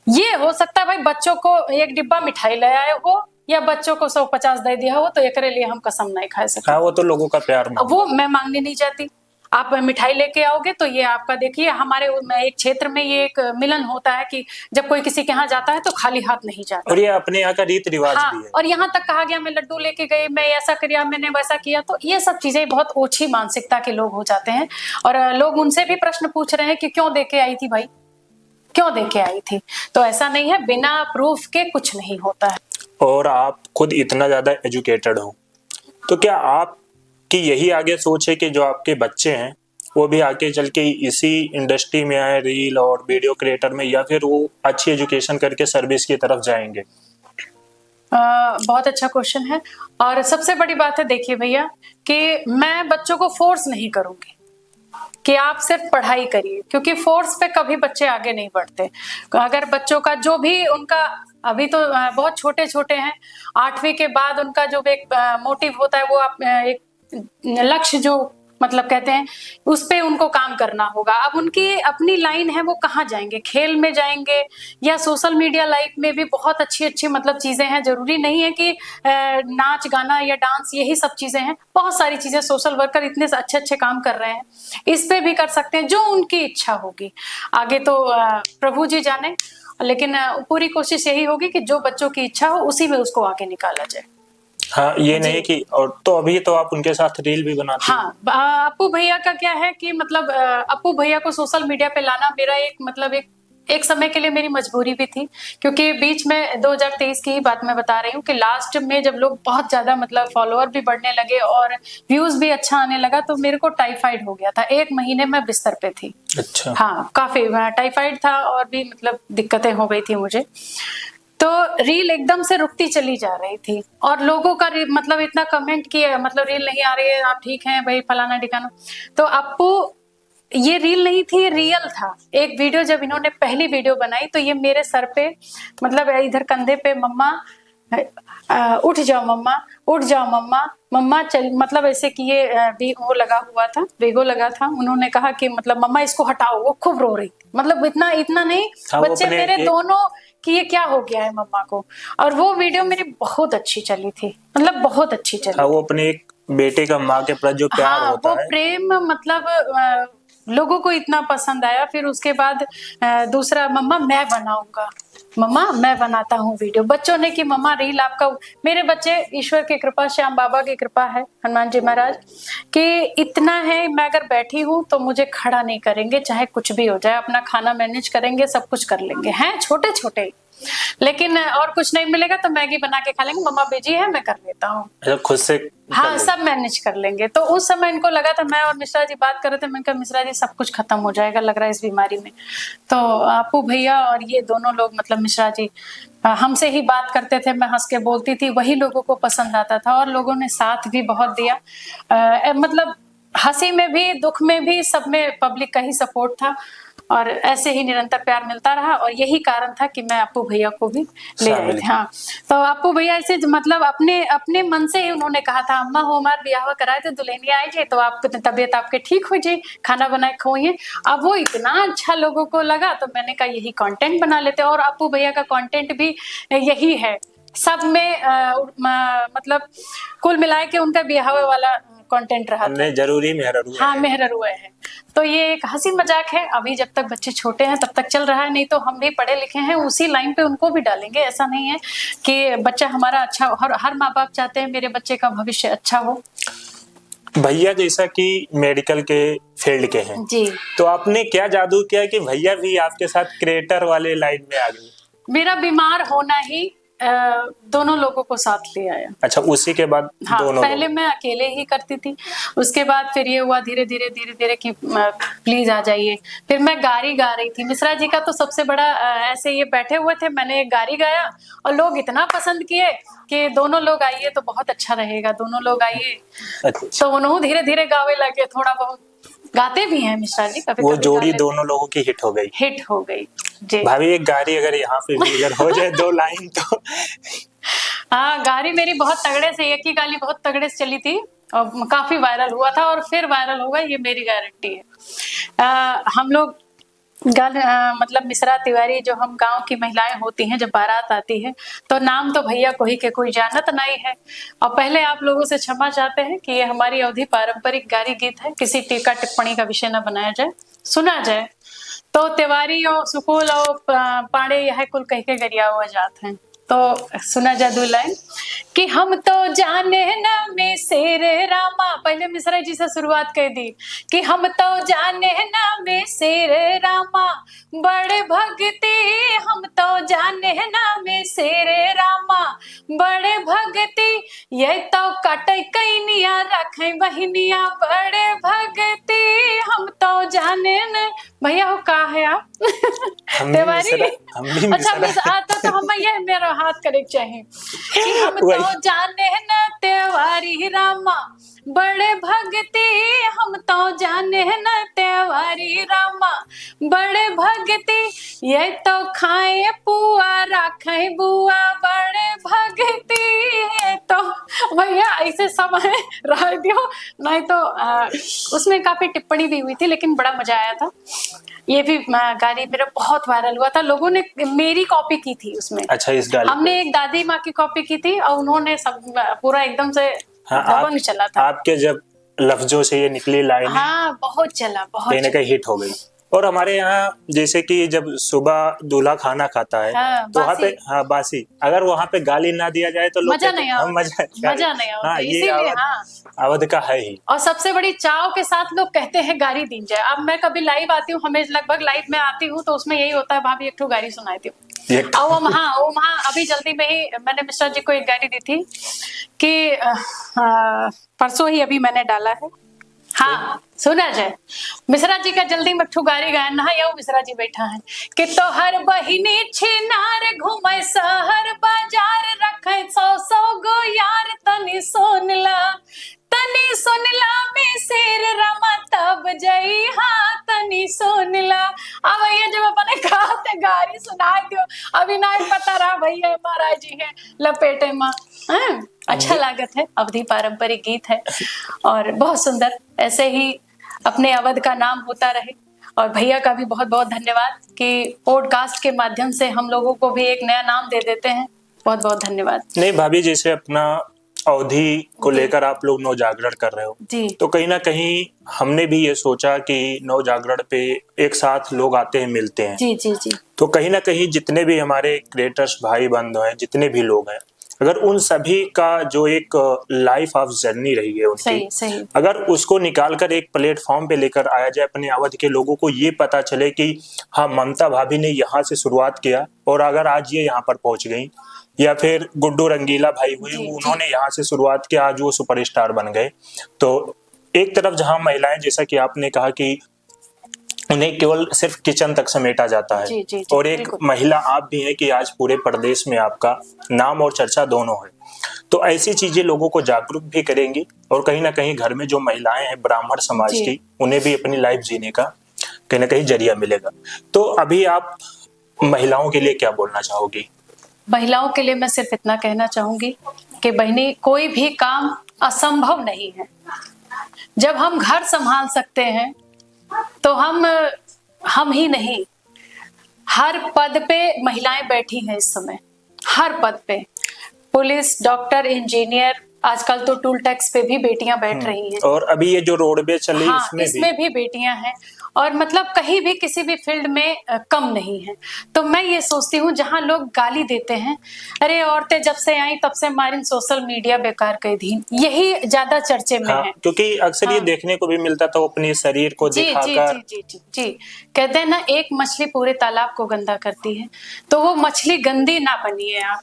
ये हो सकता है भाई बच्चों को 1 डिब्बा मिठाई ले आए हो या बच्चों को 150 दे दिया हो, तो एकरे लिए हम कसम नहीं खा सकते। हाँ, वो तो लोगों का प्यार मांगता वो मैं मांगने नहीं जाती। आप मिठाई लेके आओगे तो ये आपका, देखिए हमारे एक क्षेत्र में ये एक मिलन होता है कि जब कोई किसी के यहाँ जाता है तो खाली हाथ नहीं जाता। और ये अपने यहाँ का रीत रिवाज हाँ, भी है। और यहाँ तक कहा गया मैं लड्डू लेके गई, मैं ऐसा किया, मैंने वैसा किया, तो ये सब चीजें बहुत ओछी मानसिकता के लोग हो जाते हैं। और लोग उनसे भी प्रश्न पूछ रहे हैं कि क्यों देके आई थी भाई, क्यों देके आई थी। तो ऐसा नहीं है, बिना प्रूफ के कुछ नहीं होता है। और आप खुद इतना ज्यादा एजुकेटेड हो, तो क्या आपकी यही आगे सोच है कि जो आपके बच्चे हैं वो भी आगे चल के इसी इंडस्ट्री में आए, रील और वीडियो क्रिएटर में, या फिर वो अच्छी एजुकेशन करके सर्विस की तरफ जाएंगे? बहुत अच्छा क्वेश्चन है। और सबसे बड़ी बात है, देखिए भैया, कि मैं बच्चों को फोर्स नहीं करूंगी कि आप सिर्फ पढ़ाई करिए, क्योंकि फोर्स पे कभी बच्चे आगे नहीं बढ़ते। अगर बच्चों का जो भी उनका, अभी तो बहुत छोटे छोटे हैं, 8वीं के बाद उनका जो एक मोटिव होता है, वो आप एक लक्ष्य जो मतलब कहते हैं, उस पे उनको काम करना होगा। अब उनकी अपनी लाइन है, वो कहाँ जाएंगे, खेल में जाएंगे या सोशल मीडिया लाइफ में भी बहुत अच्छी अच्छी मतलब चीजें हैं। जरूरी नहीं है कि नाच गाना या डांस यही सब चीजें हैं, बहुत सारी चीजें सोशल वर्कर इतने अच्छे अच्छे काम कर रहे हैं, इस पे भी कर सकते हैं, जो उनकी इच्छा होगी। आगे तो प्रभु जी जाने, लेकिन पूरी कोशिश यही होगी कि जो बच्चों की इच्छा हो उसी में उसको आगे निकाला जाए। हाँ, ये नहीं कि, और तो अभी तो आप उनके साथ रील भी बनाते हैं। हाँ, अपू भैया का क्या है कि मतलब अपू भैया को सोशल मीडिया पे लाना मेरा एक मतलब एक समय के लिए मेरी मजबूरी भी थी, क्योंकि बीच में 2023 की ही बात मैं बता रही हूँ कि लास्ट में जब लोग बहुत ज्यादा मतलब फॉलोअर भी बढ़ने लगे और व्यूज भी अच्छा आने लगा, तो मेरे को टाइफाइड हो गया था। 1 महीने मैं बिस्तर पे थी। अच्छा। हाँ, काफी टाइफाइड था और भी मतलब दिक्कतें हो गई थी मुझे। तो रील एकदम से रुकती चली जा रही थी और लोगों का मतलब इतना कमेंट किया, मतलब रील नहीं आ रही है, आप ठीक हैं भाई, फलाना ठिकाना। तो आपको ये रील नहीं थी, ये रियल था। एक वीडियो जब इन्होंने पहली वीडियो बनाई तो ये मेरे सर पे मतलब इधर कंधे पे, मम्मा उठ जाओ मम्मा, उठ जाओ मम्मा, मम्मा चल, मतलब ऐसे किए भी वो लगा हुआ था, वेगो लगा था। उन्होंने कहा कि मतलब मम्मा इसको हटाओ, वो खूब रो रही थी। मतलब इतना इतना नहीं, बच्चे मेरे दोनों कि ये क्या हो गया है मम्मा को। और वो वीडियो मेरी बहुत अच्छी चली थी, मतलब बहुत अच्छी चली। वो अपने एक बेटे का माँ के प्रति जो प्यार होता वो है, प्रेम मतलब लोगों को इतना पसंद आया। फिर उसके बाद दूसरा, मम्मा मैं बनाऊंगा, मम्मा मैं बनाता हूँ वीडियो। बच्चों ने कि मम्मा रील आपका, मेरे बच्चे ईश्वर की कृपा, श्याम बाबा की कृपा है, हनुमान जी महाराज, कि इतना है मैं अगर बैठी हूँ तो मुझे खड़ा नहीं करेंगे, चाहे कुछ भी हो जाए, अपना खाना मैनेज करेंगे, सब कुछ कर लेंगे, हैं छोटे छोटे, लेकिन और कुछ नहीं मिलेगा तो मैगी बना के खा लेंगे, मम्मा बिजी है मैं कर लेता हूँ। खुद से हाँ सब मैनेज कर लेंगे। तो उस समय इनको लगा था, मैं और मिश्रा जी बात कर रहे थे, मैंने कहा मिश्रा जी सब कुछ खत्म हो जाएगा लग रहा है इस बीमारी में। तो आपू भैया और ये दोनों लोग, मतलब मिश्रा जी हमसे ही बात करते थे, मैं हंस के बोलती थी, वही लोगों को पसंद आता था और लोगों ने साथ भी बहुत दिया। मतलब हंसी में भी दुख में भी सब में पब्लिक का ही सपोर्ट था और ऐसे ही निरंतर प्यार मिलता रहा और यही कारण था कि मैं अपू भैया को भी ले आए थे। हाँ तो अपू भैया ऐसे मतलब अपने अपने मन से ही उन्होंने कहा था, अम्मा हो हमारे ब्याह कराए थे, दुल्हनिया आई जे तो आप तबीयत आपके ठीक हो जाए, खाना बनाए खोइए। अब वो इतना अच्छा लोगों को लगा तो मैंने कहा यही कंटेंट बना लेते। और अपू भैया का कंटेंट भी यही है, सब में मतलब कुल मिलाए के उनका ब्याह वाला कंटेंट रहा था। जरूरी मेहररू हाँ मेहररू है। तो ये एक हंसी मजाक है, अभी जब तक बच्चे छोटे हैं तब तक चल रहा है, नहीं तो हम भी पढ़े लिखे हैं उसी लाइन पे उनको भी डालेंगे। ऐसा नहीं है कि बच्चा हमारा अच्छा, हर माँ बाप चाहते हैं मेरे बच्चे का भविष्य अच्छा हो। भैया जैसा कि मेडिकल के फील्ड के हैं जी, तो आपने क्या जादू किया कि भैया भी आपके साथ क्रिएटर वाले लाइन में आ गए? मेरा बीमार होना ही दोनों लोगों को साथ ले आया। अच्छा उसी के बाद हाँ दोनों पहले मैं अकेले ही करती थी, उसके बाद फिर ये हुआ धीरे धीरे कि प्लीज आ जाइए। फिर मैं गारी गा रही थी, मिश्रा जी का तो सबसे बड़ा ऐसे ये बैठे हुए थे, मैंने एक गारी गाया और लोग इतना पसंद किए कि दोनों लोग आइए तो बहुत अच्छा रहेगा, दोनों लोग आइए। अच्छा। तो उन्होंने धीरे धीरे गावे लगे, थोड़ा बहुत गाते भी हैं मिश्रा जी, कभी वो कभी जोड़ी दोनों लोगों की हिट हो गई। हिट हो गई जी। भाभी एक गारी अगर यहाँ पे भी अगर हो जाए 2 लाइन तो हाँ गारी मेरी बहुत तगड़े से, एक ही गाली बहुत तगड़े से चली थी और काफी वायरल हुआ था और फिर वायरल होगा, ये मेरी गारंटी है। हम लोग मतलब मिश्रा तिवारी जो हम गांव की महिलाएं होती हैं, जब बारात आती है तो नाम तो भैया को ही के कोई जानत नहीं है। और पहले आप लोगों से क्षमा चाहते हैं कि ये हमारी अवधि पारंपरिक गारी गीत है, किसी टीका टिप्पणी का विषय न बनाया जाए, सुना जाए। तो तिवारी और सुकुल और पाड़े यह कुल कह के गरिया हुआ जात हैं। तो सुना जा 2 लाइन कि हम तो जाने न में शेर रामा, पहले मिश्रा जी से शुरुआत कर दी कि हम तो जाने न में शेर रामा, बड़े भक्ति हम तो जाने न में शेर रामा, बड़े भक्ति ये तो कट कैनिया रखे बहनिया, बड़े भक्ति हम तो जाने न। भैया हो कहा है आप? तिवारी अच्छा आता तो हम ये मेरा हाथ करे चाहिए कि हम तो जाने न तिवारी रामा, बड़े भक्ति हम तो जाने न तिवारी रामा, बड़े भक्ति ये तो खाए पुआ रखे बुआ, बड़े भक्ति ये तो। भैया ऐसे समय रह दियो, नहीं तो उसमें काफी टिप्पणी भी हुई थी लेकिन बड़ा मजा आया था। ये भी गाली मेरा बहुत वायरल हुआ था, लोगों ने मेरी कॉपी की थी उसमें। अच्छा इस गाली हमने एक दादी माँ की कॉपी की थी और उन्होंने सब पूरा एकदम से दबंग चला था। आपके जब लफ्जों से ये निकली लाइन हाँ बहुत चला, बहुत कहीं ना कहीं हिट हो गई। और हमारे यहाँ जैसे कि जब सुबह दूल्हा खाना खाता है तो वहाँ पे हाँ बासी, अगर वहाँ पे गाली ना दिया जाए तो लोग मजा नहीं आता, मजा नहीं आता, इसीलिए हाँ अवध का है ही। और सबसे बड़ी चाव के साथ लोग कहते हैं गाली दी जाए। अब मैं कभी लाइव आती हूँ, हमें लगभग लाइव में आती हूँ तो उसमें यही होता है, भाभी एक ठो गाली सुनाई थी। हाँ अभी जल्दी में ही मैंने मिश्रा जी को एक गाली दी थी कि परसों ही अभी मैंने डाला है। हाँ सुना जाए, मिश्रा जी का जल्दी में ठुगारी गायन ना यो मिश्रा जी बैठा है कि तो हर बहिनी छिनार घूमे शहर बाजार रखे 100 गो यार, तनी सुन ला में शेर रमा तब जई, हाँ तनी सुन ला। अब ये जब अपने कहते गारी सुनाई दियो, अभी नहीं पता रहा भैया महाराज जी है लपेटे माँ। अच्छा लागत है, अवधि पारंपरिक गीत है और बहुत सुंदर, ऐसे ही अपने अवध का नाम होता रहे। और भैया का भी बहुत बहुत धन्यवाद कि पॉडकास्ट के माध्यम से हम लोगों को भी एक नया नाम दे देते हैं, बहुत बहुत धन्यवाद। नहीं भाभी जैसे अपना अवधि को जी। लेकर आप लोग नौ जागरण कर रहे हो, जी तो कहीं ना कहीं हमने भी ये सोचा कि नौ जागरण पे एक साथ लोग आते हैं, मिलते हैं। जी जी जी तो कहीं ना कहीं जितने भी हमारे क्रिएटर्स भाई बंधु हैं, जितने भी लोग हैं, अगर उन सभी का जो एक लाइफ ऑफ जर्नी रही है उनकी, सही सही अगर उसको निकाल कर एक प्लेटफॉर्म पे लेकर आया जाए, अपने अवध के लोगों को ये पता चले कि हाँ, ममता भाभी ने यहाँ से शुरुआत किया और अगर आज ये यहाँ पर पहुंच गई, या फिर गुड्डू रंगीला भाई हुए, जी वो जी उन्होंने यहाँ से शुरुआत किया, आज वो सुपरस्टार बन गए। तो एक तरफ जहां महिलाएं, जैसा कि आपने कहा कि उन्हें केवल सिर्फ किचन तक समेटा जाता है, जी जी जी और एक बिल्कुल महिला आप भी हैं कि आज पूरे प्रदेश में आपका नाम और चर्चा दोनों है। तो ऐसी चीजें लोगों को जागरूक भी करेंगी, और कहीं ना कहीं घर में जो महिलाएं हैं ब्राह्मण समाज जी की, उन्हें भी अपनी लाइफ जीने का कहीं ना कहीं जरिया मिलेगा। तो अभी आप महिलाओं के लिए क्या बोलना चाहोगी? महिलाओं के लिए मैं सिर्फ इतना कहना चाहूंगी कि बहनी, कोई भी काम असंभव नहीं है। जब हम घर संभाल सकते हैं तो हम ही नहीं, हर पद पे महिलाएं बैठी हैं इस समय, हर पद पे। पुलिस, डॉक्टर, इंजीनियर, आजकल तो टूल टैक्स पे भी बेटियां बैठ रही हैं। और अभी ये जो रोडवेज चली, हाँ, इसमें भी इसमें भी बेटियां हैं, और मतलब कहीं भी किसी भी फील्ड में कम नहीं है। तो मैं ये सोचती हूँ, जहाँ लोग गाली देते हैं, अरे औरतें जब से आई तब से हमारी सोशल मीडिया बेकार कर दी, यही ज्यादा चर्चे में हाँ, है। क्योंकि अक्सर ये हाँ देखने को भी मिलता था, वो अपने शरीर को जी जी दिखाकर। जी जी जी जी, कहते हैं ना, एक मछली पूरे तालाब को गंदा करती है, तो वो मछली गंदी ना बनिए आप।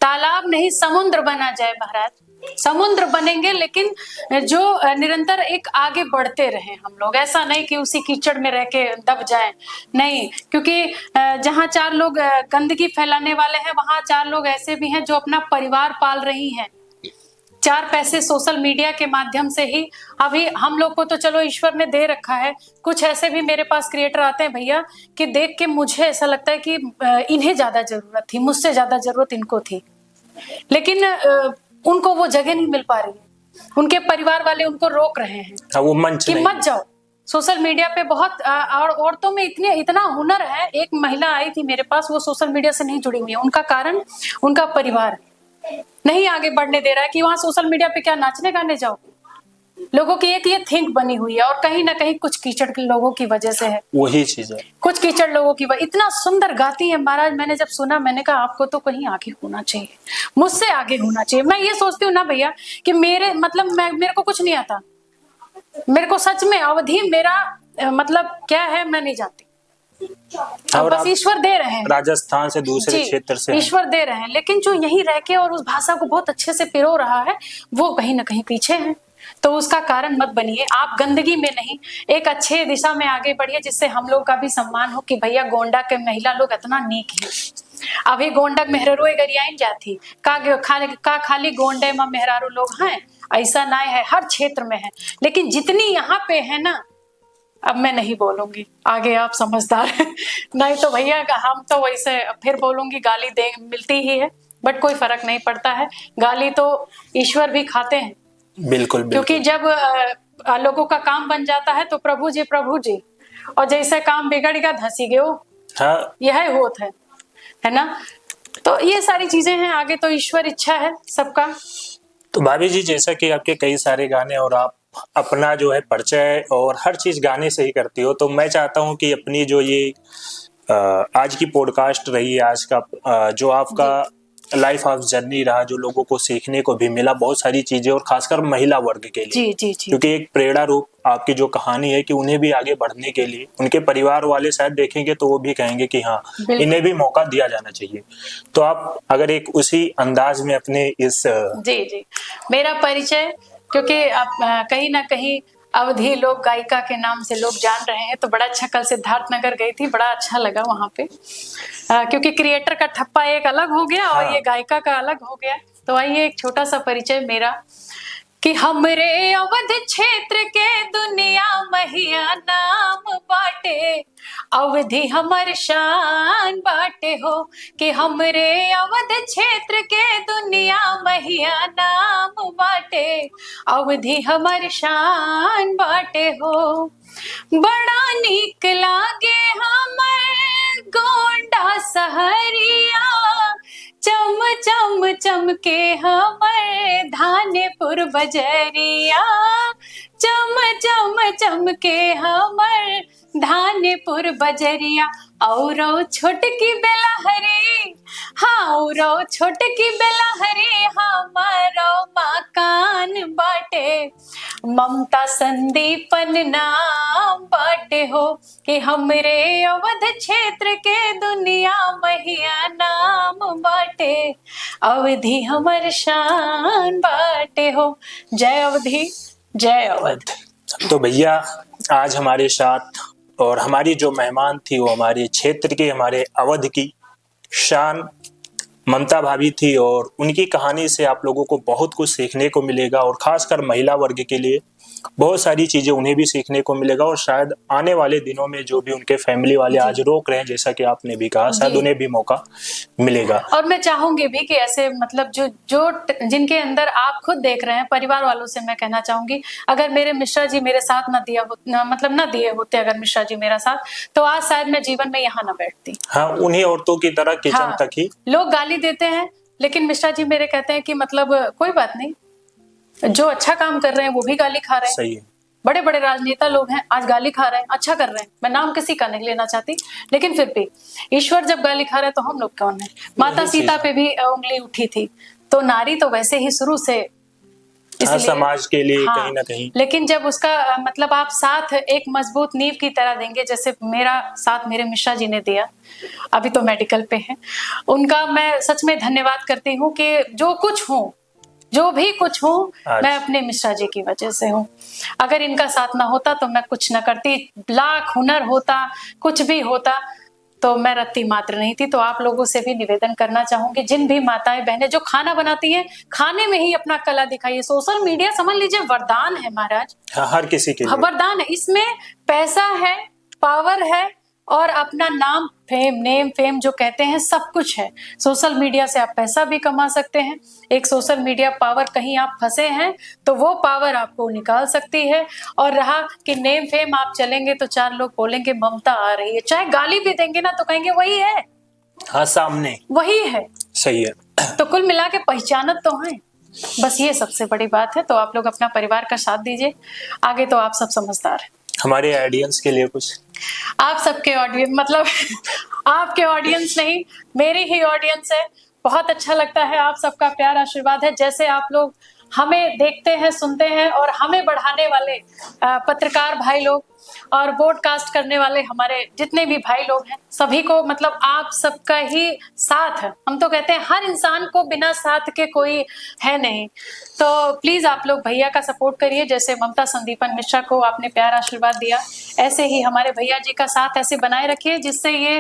तालाब नहीं, समुद्र बना जाए महाराज, समुद्र बनेंगे, लेकिन जो निरंतर एक आगे बढ़ते रहे हम लोग, ऐसा नहीं कि उसी कीचड़ में रह के दब जाएं। नहीं, क्योंकि जहाँ चार लोग गंदगी फैलाने वाले हैं, वहां चार लोग ऐसे भी हैं जो अपना परिवार पाल रही हैं, चार पैसे सोशल मीडिया के माध्यम से ही। अभी हम लोग को तो चलो ईश्वर ने दे रखा है, कुछ ऐसे भी मेरे पास क्रिएटर आते हैं भैया, कि देख के मुझे ऐसा लगता है कि इन्हें ज्यादा जरूरत थी, मुझसे ज्यादा जरूरत इनको थी, लेकिन उनको वो जगह नहीं मिल पा रही है, उनके परिवार वाले उनको रोक रहे हैं हाँ, वो मंच कि नहीं। मत जाओ सोशल मीडिया पे। बहुत और औरतों में इतना हुनर है। एक महिला आई थी मेरे पास, वो सोशल मीडिया से नहीं जुड़ी हुई है, उनका कारण उनका परिवार नहीं आगे बढ़ने दे रहा है कि वहां सोशल मीडिया पे क्या नाचने गाने जाओ। लोगों की एक ये थिंक बनी हुई है, और कहीं ना कहीं कुछ कीचड़ के लोगों की वजह से है, वही चीज है। कुछ कीचड़ लोगों की वजह। इतना सुंदर गाती है महाराज, मैंने जब सुना मैंने कहा आपको तो कहीं आगे होना चाहिए, मुझसे आगे होना चाहिए। मैं ये सोचती हूँ ना भैया कि मेरे को कुछ नहीं आता, मेरे को सच में अवधि मेरा मतलब क्या है मैं नहीं जानती। और बस आप ईश्वर दे रहे हैं, राजस्थान से दूसरे जी क्षेत्र से हैं। ईश्वर दे रहे हैं, लेकिन जो यहीं रह के और उस भाषा को बहुत अच्छे से पिरो रहा है, वो कहीं ना कहीं पीछे है। तो उसका कारण मत बनिए आप, गंदगी में नहीं, एक अच्छे दिशा में आगे बढ़िए, जिससे हम लोग का भी सम्मान हो कि भैया गोंडा के महिला लोग इतना नीक है। अभी गोंडा मेहरारू गरियाइन जाती का खाली गोंडे में मेहरारू लोग हैं, ऐसा ना है, हर क्षेत्र में है, लेकिन जितनी यहाँ पे है ना, अब मैं नहीं बोलूंगी आगे, आप समझदार हैं। नहीं तो भैया हम तो वैसे फिर बोलूंगी, गाली दे मिलती ही है, बट कोई फर्क नहीं पड़ता है, गाली तो ईश्वर भी खाते हैं। बिल्कुल क्योंकि जब लोगों का काम बन जाता है तो प्रभु जी, और जैसे काम बिगड़ गया धसी गयो, हाँ, यह होत है ना। तो ये सारी चीजें हैं, आगे तो ईश्वर इच्छा है सबका। तो भाभी जी, जैसा कि आपके कई सारे गाने और आप अपना जो है परिचय और हर चीज गाने से ही करती हो, तो मैं चाहता हूं कि अपनी जो ये आज की पॉडकास्ट रही है, आज का जो आपका लाइफ ऑफ जर्नी रहा, जो लोगों को सीखने को भी मिला बहुत सारी चीजें, और खासकर महिला वर्ग के लिए, जी जी जी, क्योंकि एक प्रेरणा रूप आपकी जो कहानी है कि उन्हें भी आगे बढ़ने के लिए उनके परिवार वाले शायद देखेंगे तो वो भी कहेंगे कि हाँ, इन्हें भी मौका दिया जाना चाहिए। तो आप अगर एक उसी अंदाज में अपने इस जी जी, मेरा परिचय, क्योंकि आप कहीं ना कहीं अवधि लोक गायिका के नाम से लोग जान रहे हैं, तो बड़ा अच्छा, कल सिद्धार्थ नगर गई थी, बड़ा अच्छा लगा वहां पे, क्योंकि क्रिएटर का ठप्पा एक अलग हो गया और ये गायिका का अलग हो गया। तो आइए एक छोटा सा परिचय मेरा, कि हमरे अवध क्षेत्र के दुनिया महिया नाम बाटे, अवधि हमर शान बाटे हो, कि हमरे अवध क्षेत्र के दुनिया महिया नाम बाटे, अवधि हमर शान बाटे हो। बड़ा नीक लागे हमर गोंडा सहरिया, चम चम चमके हमर धाम धानेपुर बजरिया, चम चम चमके हमर धानेपुर बजरिया। औरो छोटकी बेलहरी, हाँ औरो छोटकी बेलहरी हमारो मकान बाटे। ममता संदीपन नाम बाटे हो कि हमरे अवध क्षेत्र के दुनिया महिया नाम बाटे। अवधि हमर शान बाटे हो। जय अवधि, जय अवध। तो भैया आज हमारे साथ और हमारी जो मेहमान थी वो हमारे क्षेत्र की, हमारे अवध की शान ममता भाभी थी, और उनकी कहानी से आप लोगों को बहुत कुछ सीखने को मिलेगा, और खासकर महिला वर्ग के लिए बहुत सारी चीजें उन्हें भी सीखने को मिलेगा। और शायद आने वाले दिनों में जो भी उनके फैमिली वाले आज रोक रहे हैं, जैसा कि आपने भी कहा, शायद उन्हें भी मौका मिलेगा। और मैं चाहूंगी भी कि ऐसे मतलब जो जिनके अंदर आप खुद देख रहे हैं, परिवार वालों से मैं कहना चाहूंगी, अगर मेरे मिश्रा जी मेरे साथ न दिए होते अगर मिश्रा जी मेरा साथ, तो आज शायद मैं जीवन में यहाँ न बैठती। हाँ, उन्हीं औरतों की तरह किचन तक ही लोग गाली देते हैं, लेकिन मिश्रा जी मेरे कहते हैं कि मतलब कोई बात नहीं, जो अच्छा काम कर रहे हैं वो भी गाली खा रहे हैं। सही है। बड़े बड़े राजनेता लोग हैं, आज गाली खा रहे हैं, अच्छा कर रहे हैं। मैं नाम किसी का नहीं लेना चाहती, लेकिन फिर भी ईश्वर जब गाली खा रहे हैं तो हम लोग कौन है। माता सीता पे भी उंगली उठी थी, तो नारी तो वैसे ही शुरू से समाज के लिए कहीं ना कहीं, लेकिन जब उसका मतलब आप साथ एक मजबूत नींव की तरह देंगे, जैसे मेरा साथ मेरे मिश्रा जी ने दिया, अभी तो मेडिकल पे है, उनका मैं सच में धन्यवाद करती हूँ कि जो कुछ हूँ, जो भी कुछ हूँ, मैं अपने मिश्रा जी की वजह से हूँ। अगर इनका साथ ना होता तो मैं कुछ ना करती, लाख हुनर होता, कुछ भी होता, तो मैं रत्ती मात्र नहीं थी। तो आप लोगों से भी निवेदन करना चाहूंगी, जिन भी माताएं बहनें जो खाना बनाती हैं, खाने में ही अपना कला दिखाइए। सोशल मीडिया समझ लीजिए वरदान है महाराज, हर किसी के लिए वरदान है। इसमें पैसा है, पावर है, और अपना नाम, फेम, नेम फेम जो कहते हैं, सब कुछ है। सोशल मीडिया से आप पैसा भी कमा सकते हैं। एक सोशल मीडिया पावर, कहीं आप फंसे हैं तो वो पावर आपको निकाल सकती है। और रहा कि नेम फेम, आप चलेंगे तो चार लोग बोलेंगे ममता आ रही है, चाहे गाली भी देंगे ना तो कहेंगे वही है, हाँ सामने वही है। सही है। तो कुल मिला के पहचानत तो है, बस ये सबसे बड़ी बात है। तो आप लोग अपना परिवार का साथ दीजिए, आगे तो आप सब समझदार हैं। हमारे ऑडियंस के लिए कुछ, आप सबके ऑडियंस मतलब आपके ऑडियंस नहीं, मेरी ही ऑडियंस है। बहुत अच्छा लगता है, आप सबका प्यार आशीर्वाद है। जैसे आप लोग हमें देखते हैं, सुनते हैं, और हमें बढ़ाने वाले पत्रकार भाई लोग और ब्रॉडकास्ट करने वाले हमारे जितने भी भाई लोग हैं, सभी को मतलब आप सबका ही साथ है। हम तो कहते हैं हर इंसान को बिना साथ के कोई है नहीं। तो प्लीज आप लोग भैया का सपोर्ट करिए, जैसे ममता संदीपन मिश्रा को आपने प्यार आशीर्वाद दिया, ऐसे ही हमारे भैया जी का साथ ऐसे बनाए रखिए, जिससे ये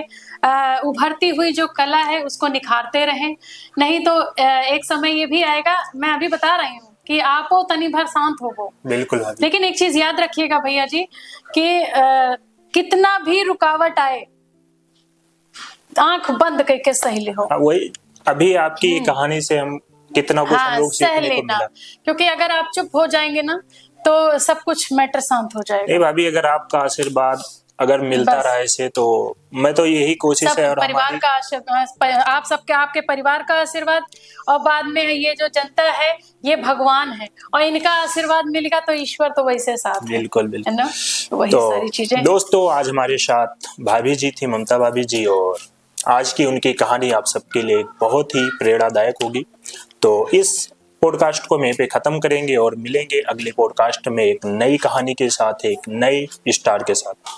उभरती हुई जो कला है उसको निखारते रहें। नहीं तो एक समय ये भी आएगा, मैं अभी बता रही हूँ कि आप हो तनी भर शांत हो वो, बिल्कुल। लेकिन एक चीज याद रखिएगा भैया जी कि कितना भी रुकावट आए, आंख बंद करके सही ले हो। वही अभी आपकी कहानी से हम कितना कुछ हम लोग सीखने को मिला, क्योंकि अगर आप चुप हो जाएंगे ना तो सब कुछ मैटर शांत हो जाएगा। नहीं भाभी, अगर आपका आशीर्वाद अगर मिलता रहा ऐसे, तो मैं तो यही कोशिश है, और परिवार का आशीर्वाद, आप सबके, आपके परिवार का आशीर्वाद, और बाद में ये जो जनता है ये भगवान है, और इनका आशीर्वाद मिलेगा तो ईश्वर तो वैसे साथ है। बिल्कुल बिल्कुल, है ना, तो वही सारी चीजें। दोस्तों, आज हमारे साथ भाभी जी थी, ममता भाभी जी, और आज की उनकी कहानी आप सबके लिए बहुत ही प्रेरणादायक होगी। तो इस पॉडकास्ट को यहीं पे खत्म करेंगे और मिलेंगे अगले पॉडकास्ट में एक नई कहानी के साथ, एक नए स्टार के साथ।